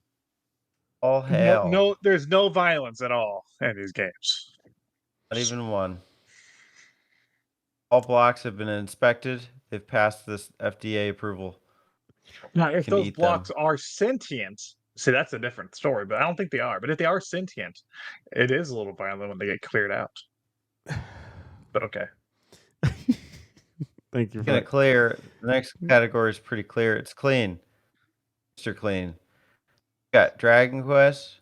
[SPEAKER 4] All hail.
[SPEAKER 3] No, there's no violence at all in these games.
[SPEAKER 4] Not even one. All blocks have been inspected. They've passed this FDA approval.
[SPEAKER 3] Now, if
[SPEAKER 4] Can
[SPEAKER 3] those
[SPEAKER 4] eat
[SPEAKER 3] blocks
[SPEAKER 4] them.
[SPEAKER 3] are sentient, see, that's a different story, but I don't think they are. But if they are sentient, it is a little violent when they get cleared out. But okay.
[SPEAKER 2] Thank you for
[SPEAKER 4] Gonna
[SPEAKER 2] that.
[SPEAKER 4] clear. The next category is pretty clear. It's clean. Mr. Clean. Got Dragon Quest,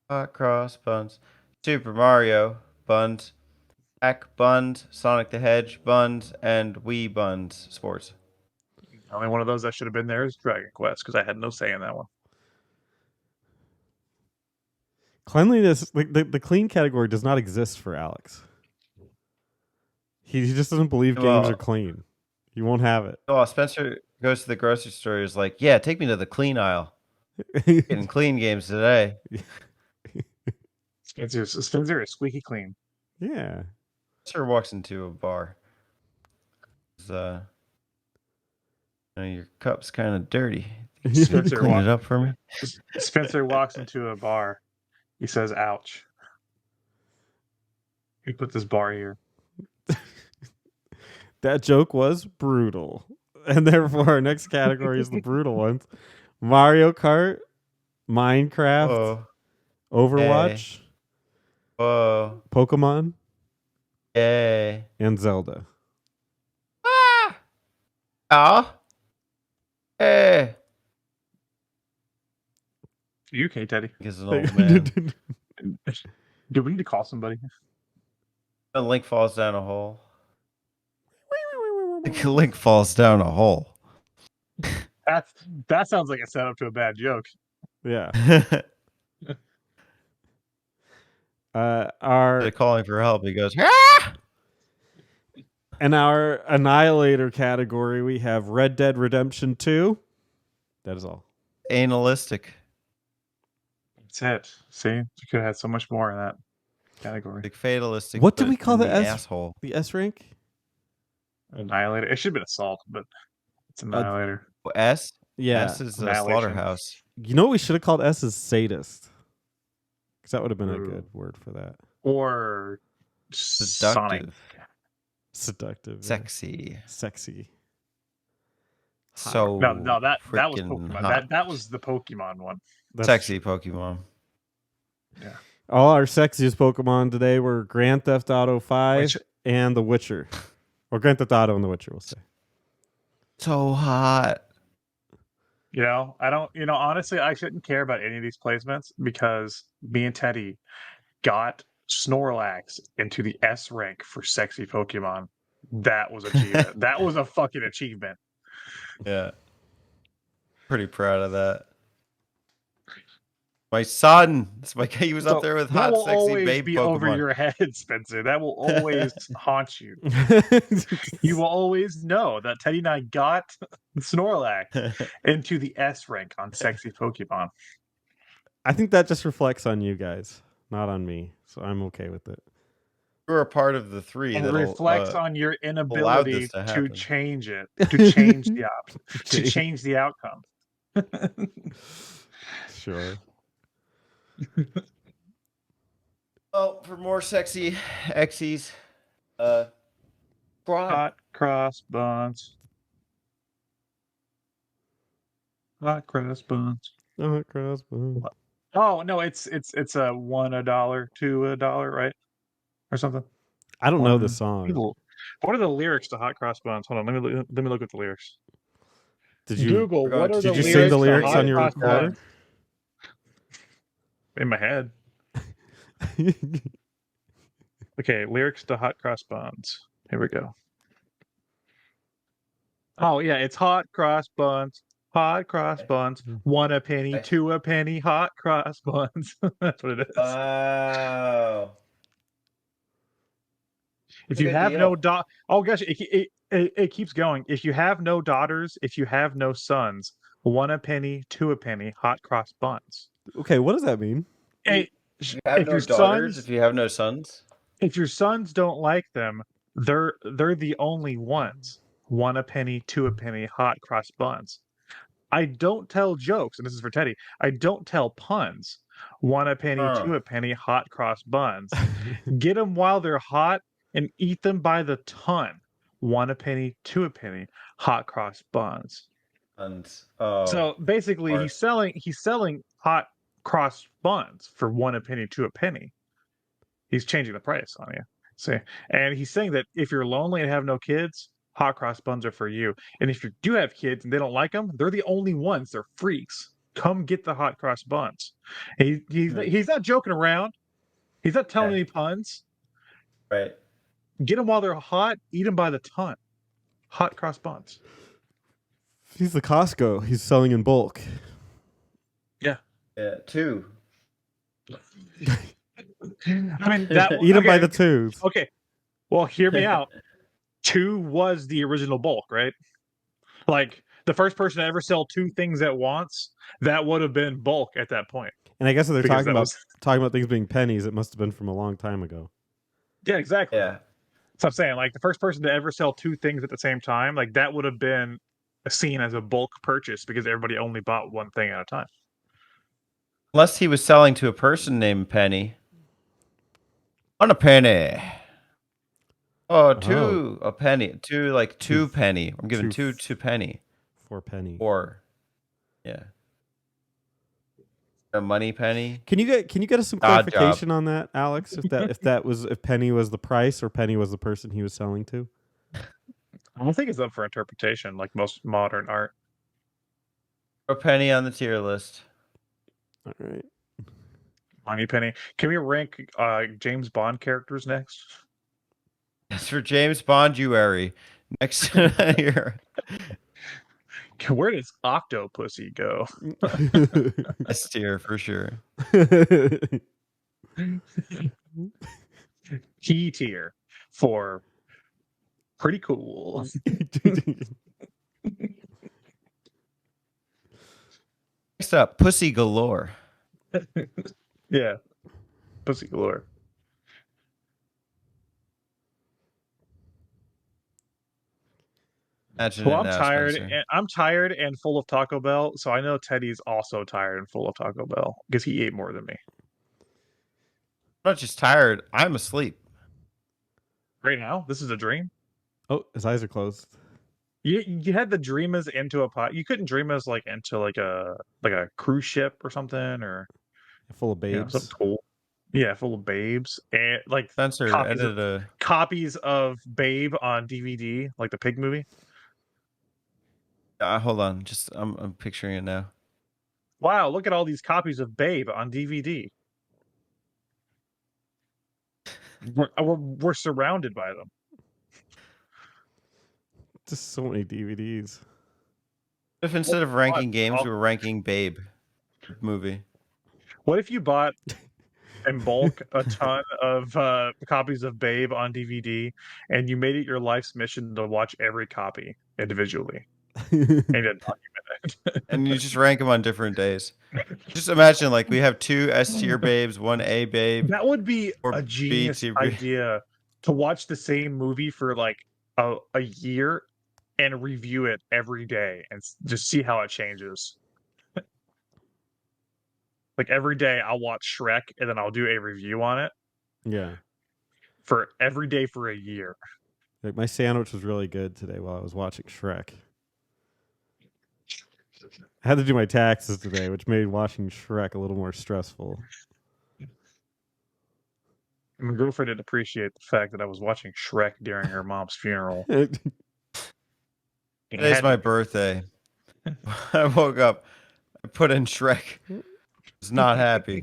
[SPEAKER 4] Hot Cross Buns, Super Mario Buns, Hack Buns, Sonic the Hedge Buns, and Wii Buns Sports.
[SPEAKER 3] The only one of those that should have been there is Dragon Quest because I had no say in that one.
[SPEAKER 2] Cleanliness, the clean category does not exist for Alex. He just doesn't believe games
[SPEAKER 4] Well-
[SPEAKER 2] are clean. He won't have it.
[SPEAKER 4] Oh, Spencer goes to the grocery store. He's like, "Yeah, take me to the clean aisle. Getting clean games today."
[SPEAKER 3] Spencer is squeaky clean.
[SPEAKER 2] Yeah.
[SPEAKER 4] Spencer walks into a bar. Your cup's kind of dirty.
[SPEAKER 3] Spencer
[SPEAKER 4] Clean
[SPEAKER 3] walks
[SPEAKER 4] it up for me.
[SPEAKER 3] Spencer walks into a bar. He says, "Ouch." He put this bar here.
[SPEAKER 2] That joke was brutal. And therefore, our next category is the brutal ones: Mario Kart, Minecraft,
[SPEAKER 4] Whoa.
[SPEAKER 2] Overwatch,
[SPEAKER 4] Whoa.
[SPEAKER 2] Pokemon,
[SPEAKER 4] Yay.
[SPEAKER 2] and Zelda.
[SPEAKER 4] Ah. Ah. Hey.
[SPEAKER 3] You okay, Teddy?
[SPEAKER 4] He's an old man.
[SPEAKER 3] Do we need to call somebody?
[SPEAKER 4] Link falls down a hole. Link falls down a hole.
[SPEAKER 3] That sounds like a setup to a bad joke.
[SPEAKER 2] Yeah.
[SPEAKER 4] They're
[SPEAKER 2] Our
[SPEAKER 4] calling for help. He goes, ah!
[SPEAKER 2] In our Annihilator category, we have Red Dead Redemption 2. That is all.
[SPEAKER 4] Analytic.
[SPEAKER 3] That's it. See, you could have had so much more in that category.
[SPEAKER 4] Like fatalistic.
[SPEAKER 2] What do
[SPEAKER 4] but
[SPEAKER 2] we call
[SPEAKER 4] in
[SPEAKER 2] the
[SPEAKER 4] the
[SPEAKER 2] S?
[SPEAKER 4] asshole?
[SPEAKER 2] The S rank?
[SPEAKER 3] Annihilator. It should have been assault, but it's Annihilator.
[SPEAKER 4] S?
[SPEAKER 2] Yeah.
[SPEAKER 4] S is
[SPEAKER 3] Annihilation.
[SPEAKER 4] slaughterhouse.
[SPEAKER 2] You know what we should have called S is sadist. Because that would have been a
[SPEAKER 3] Ooh.
[SPEAKER 2] good word for that.
[SPEAKER 3] Or Sonic.
[SPEAKER 2] Seductive. yeah.
[SPEAKER 4] Sexy.
[SPEAKER 2] Sexy.
[SPEAKER 4] So
[SPEAKER 3] No, that was
[SPEAKER 4] freaking
[SPEAKER 3] Pokemon.
[SPEAKER 4] hot.
[SPEAKER 3] That was the Pokemon one.
[SPEAKER 2] That's
[SPEAKER 4] Sexy Pokemon.
[SPEAKER 3] Yeah.
[SPEAKER 2] All our sexiest Pokemon today were Grand Theft Auto 5
[SPEAKER 3] Which-
[SPEAKER 2] and The Witcher. Or Grand Theft Auto and The Witcher, we'll say.
[SPEAKER 4] So hot.
[SPEAKER 3] Honestly, I shouldn't care about any of these placements because me and Teddy got Snorlax into the S rank for sexy Pokemon. That was achievement. That was a fucking achievement.
[SPEAKER 4] Yeah. Pretty proud of that. My son. He was
[SPEAKER 3] So
[SPEAKER 4] up there with
[SPEAKER 3] that
[SPEAKER 4] hot,
[SPEAKER 3] will
[SPEAKER 4] sexy
[SPEAKER 3] always
[SPEAKER 4] babe
[SPEAKER 3] be
[SPEAKER 4] Pokemon.
[SPEAKER 3] over your head, Spencer. That will always haunt you. You will always know that Teddy and I got Snorlax into the S rank on sexy Pokemon.
[SPEAKER 2] I think that just reflects on you guys, not on me. So I'm okay with it.
[SPEAKER 4] You're a part of the three
[SPEAKER 3] And it
[SPEAKER 4] that
[SPEAKER 3] reflects on your
[SPEAKER 4] allowed
[SPEAKER 3] inability
[SPEAKER 4] this to
[SPEAKER 3] to
[SPEAKER 4] happen.
[SPEAKER 3] change it, to change the outcome.
[SPEAKER 2] Sure.
[SPEAKER 4] Well, for more sexy Xy's,
[SPEAKER 3] Hot cross buns. Hot cross buns.
[SPEAKER 2] Oh, crossbow.
[SPEAKER 3] Oh no, it's a $1, $2, right, or something.
[SPEAKER 2] I don't know
[SPEAKER 3] One-
[SPEAKER 2] the song.
[SPEAKER 3] What are the lyrics to Hot Cross Buns? Hold on, let me look at the lyrics.
[SPEAKER 2] Did you
[SPEAKER 3] Google,
[SPEAKER 4] We're
[SPEAKER 3] what
[SPEAKER 4] going
[SPEAKER 3] are
[SPEAKER 4] to-
[SPEAKER 3] the
[SPEAKER 2] did you
[SPEAKER 3] lyrics
[SPEAKER 2] sing the
[SPEAKER 3] to
[SPEAKER 2] lyrics
[SPEAKER 3] Hot
[SPEAKER 2] on your
[SPEAKER 3] Cross
[SPEAKER 2] recorder?
[SPEAKER 3] Buns? In my head. Okay, lyrics to Hot Cross Buns. Here we go. Oh yeah, it's hot cross buns. Hot cross buns. 1 a penny, 2 a penny. Hot cross buns. That's what it is.
[SPEAKER 4] Wow.
[SPEAKER 3] If
[SPEAKER 4] Good
[SPEAKER 3] you have
[SPEAKER 4] deal.
[SPEAKER 3] no oh gosh, it keeps going. If you have no daughters, if you have no sons, 1 a penny, 2 a penny. Hot cross buns.
[SPEAKER 2] Okay, what does that mean?
[SPEAKER 3] Hey,
[SPEAKER 4] If you have
[SPEAKER 3] if
[SPEAKER 4] no
[SPEAKER 3] your
[SPEAKER 4] daughters,
[SPEAKER 3] sons,
[SPEAKER 4] if you have no sons,
[SPEAKER 3] if your sons don't like them, they're the only ones. 1 a penny, 2 a penny. Hot cross buns. I don't tell jokes, and this is for Teddy. I don't tell puns. 1 a penny, 2 a penny, hot cross buns. Get them while they're hot and eat them by the ton. 1 a penny, 2 a penny, hot cross buns.
[SPEAKER 4] sons.
[SPEAKER 3] So basically,
[SPEAKER 4] smart.
[SPEAKER 3] he's selling hot cross buns for 1 a penny, 2 a penny. He's changing the price on you. See, and he's saying that if you're lonely and have no kids, hot cross buns are for you. And if you do have kids and they don't like them, they're the only ones. They're freaks. Come get the hot cross buns. He's not joking around. He's not telling any puns.
[SPEAKER 4] Right.
[SPEAKER 3] Get them while they're hot. Eat them by the ton. Hot cross buns.
[SPEAKER 2] He's the Costco. He's selling in bulk.
[SPEAKER 3] Yeah.
[SPEAKER 4] Yeah. 2.
[SPEAKER 3] I mean, that
[SPEAKER 2] Eat them by
[SPEAKER 3] okay,
[SPEAKER 2] the twos.
[SPEAKER 3] Okay. Well, hear me out. 2 was the original bulk, right? Like the first person to ever sell 2 things at once, that would have been bulk at that point.
[SPEAKER 2] And I guess if they're
[SPEAKER 3] Because
[SPEAKER 2] talking
[SPEAKER 3] that
[SPEAKER 2] about talking about things being pennies, it must have been from a long time ago.
[SPEAKER 3] Yeah, exactly.
[SPEAKER 4] Yeah.
[SPEAKER 3] So I'm saying, like, the first person to ever sell 2 things at the same time, like that would have been seen as a bulk purchase because everybody only bought 1 thing at a time.
[SPEAKER 4] Unless he was selling to a person named Penny. On a penny. Oh, a penny. Two penny. I'm giving
[SPEAKER 2] two
[SPEAKER 4] two penny.
[SPEAKER 2] 4 penny.
[SPEAKER 4] Or, yeah. A money penny.
[SPEAKER 2] Can you get us some
[SPEAKER 4] Odd
[SPEAKER 2] clarification on that, Alex? If penny was the price or penny was the person he was selling to?
[SPEAKER 3] I think it's up for interpretation, like most modern art.
[SPEAKER 4] A penny on the tier list.
[SPEAKER 2] All right.
[SPEAKER 3] Money penny. Can we rank James Bond characters next?
[SPEAKER 4] As for James Bonduary, next here.
[SPEAKER 3] Where does Octopussy go?
[SPEAKER 4] S tier for sure.
[SPEAKER 3] Key tier for pretty cool.
[SPEAKER 4] Next up, Pussy Galore.
[SPEAKER 3] Yeah, Pussy galore.
[SPEAKER 4] Imagine
[SPEAKER 3] Well,
[SPEAKER 4] it now, Spencer.
[SPEAKER 3] I'm tired and full of Taco Bell, so I know Teddy's also tired and full of Taco Bell because he ate more than me.
[SPEAKER 4] I'm not just tired. I'm asleep.
[SPEAKER 3] Right now, this is a dream.
[SPEAKER 2] Oh, his eyes are closed.
[SPEAKER 3] You had the dream us into a pot. You couldn't dream us like into like a cruise ship or something, or
[SPEAKER 2] Full of babes.
[SPEAKER 3] something cool. Yeah, full of babes and like
[SPEAKER 4] Spencer
[SPEAKER 3] copies of Babe on DVD, like the pig movie.
[SPEAKER 4] hold on. I'm picturing it now.
[SPEAKER 3] Wow, look at all these copies of Babe on DVD. We're surrounded by them.
[SPEAKER 2] Just so many DVDs.
[SPEAKER 4] If instead of ranking games, we were ranking Babe movie.
[SPEAKER 3] What if you bought in bulk a ton of copies of Babe on DVD, and you made it your life's mission to watch every copy individually and then document it?
[SPEAKER 4] And you just rank them on different days. Just imagine, like, we have 2 S tier babes, 1 A babe.
[SPEAKER 3] That would be
[SPEAKER 4] Or
[SPEAKER 3] a genius
[SPEAKER 4] B tier
[SPEAKER 3] idea to watch the same movie for like a year and review it every day and just see how it changes. Like every day I'll watch Shrek and then I'll do a review on it
[SPEAKER 2] Yeah.
[SPEAKER 3] for every day for a year.
[SPEAKER 2] Like my sandwich was really good today while I was watching Shrek. I had to do my taxes today, which made watching Shrek a little more stressful.
[SPEAKER 3] My girlfriend didn't appreciate the fact that I was watching Shrek during her mom's funeral.
[SPEAKER 4] Today's my birthday. I woke up. I put in Shrek. I was not happy.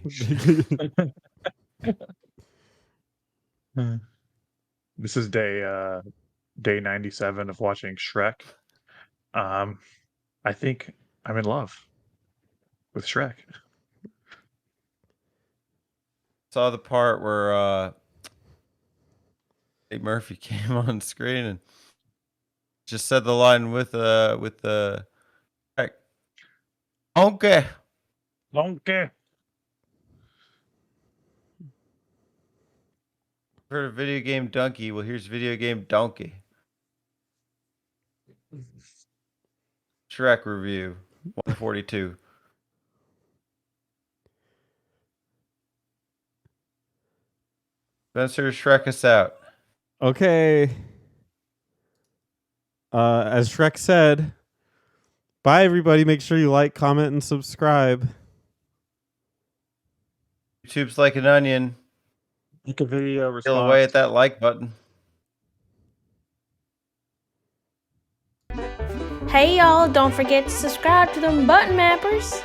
[SPEAKER 3] This is day 97 of watching Shrek. I think I'm in love with Shrek.
[SPEAKER 4] Saw the part where Eddie Murphy came on screen and just said the line with the okay.
[SPEAKER 3] Donkey.
[SPEAKER 4] Heard of video game donkey? Well, here's video game donkey. Shrek review 142. Spencer, Shrek us out.
[SPEAKER 2] Okay. As Shrek said, bye everybody. Make sure you like, comment, and subscribe.
[SPEAKER 4] YouTube's like an onion.
[SPEAKER 3] Make a video response.
[SPEAKER 4] Peel away at that like button.
[SPEAKER 5] Hey y'all, don't forget to subscribe to them Button Mappers.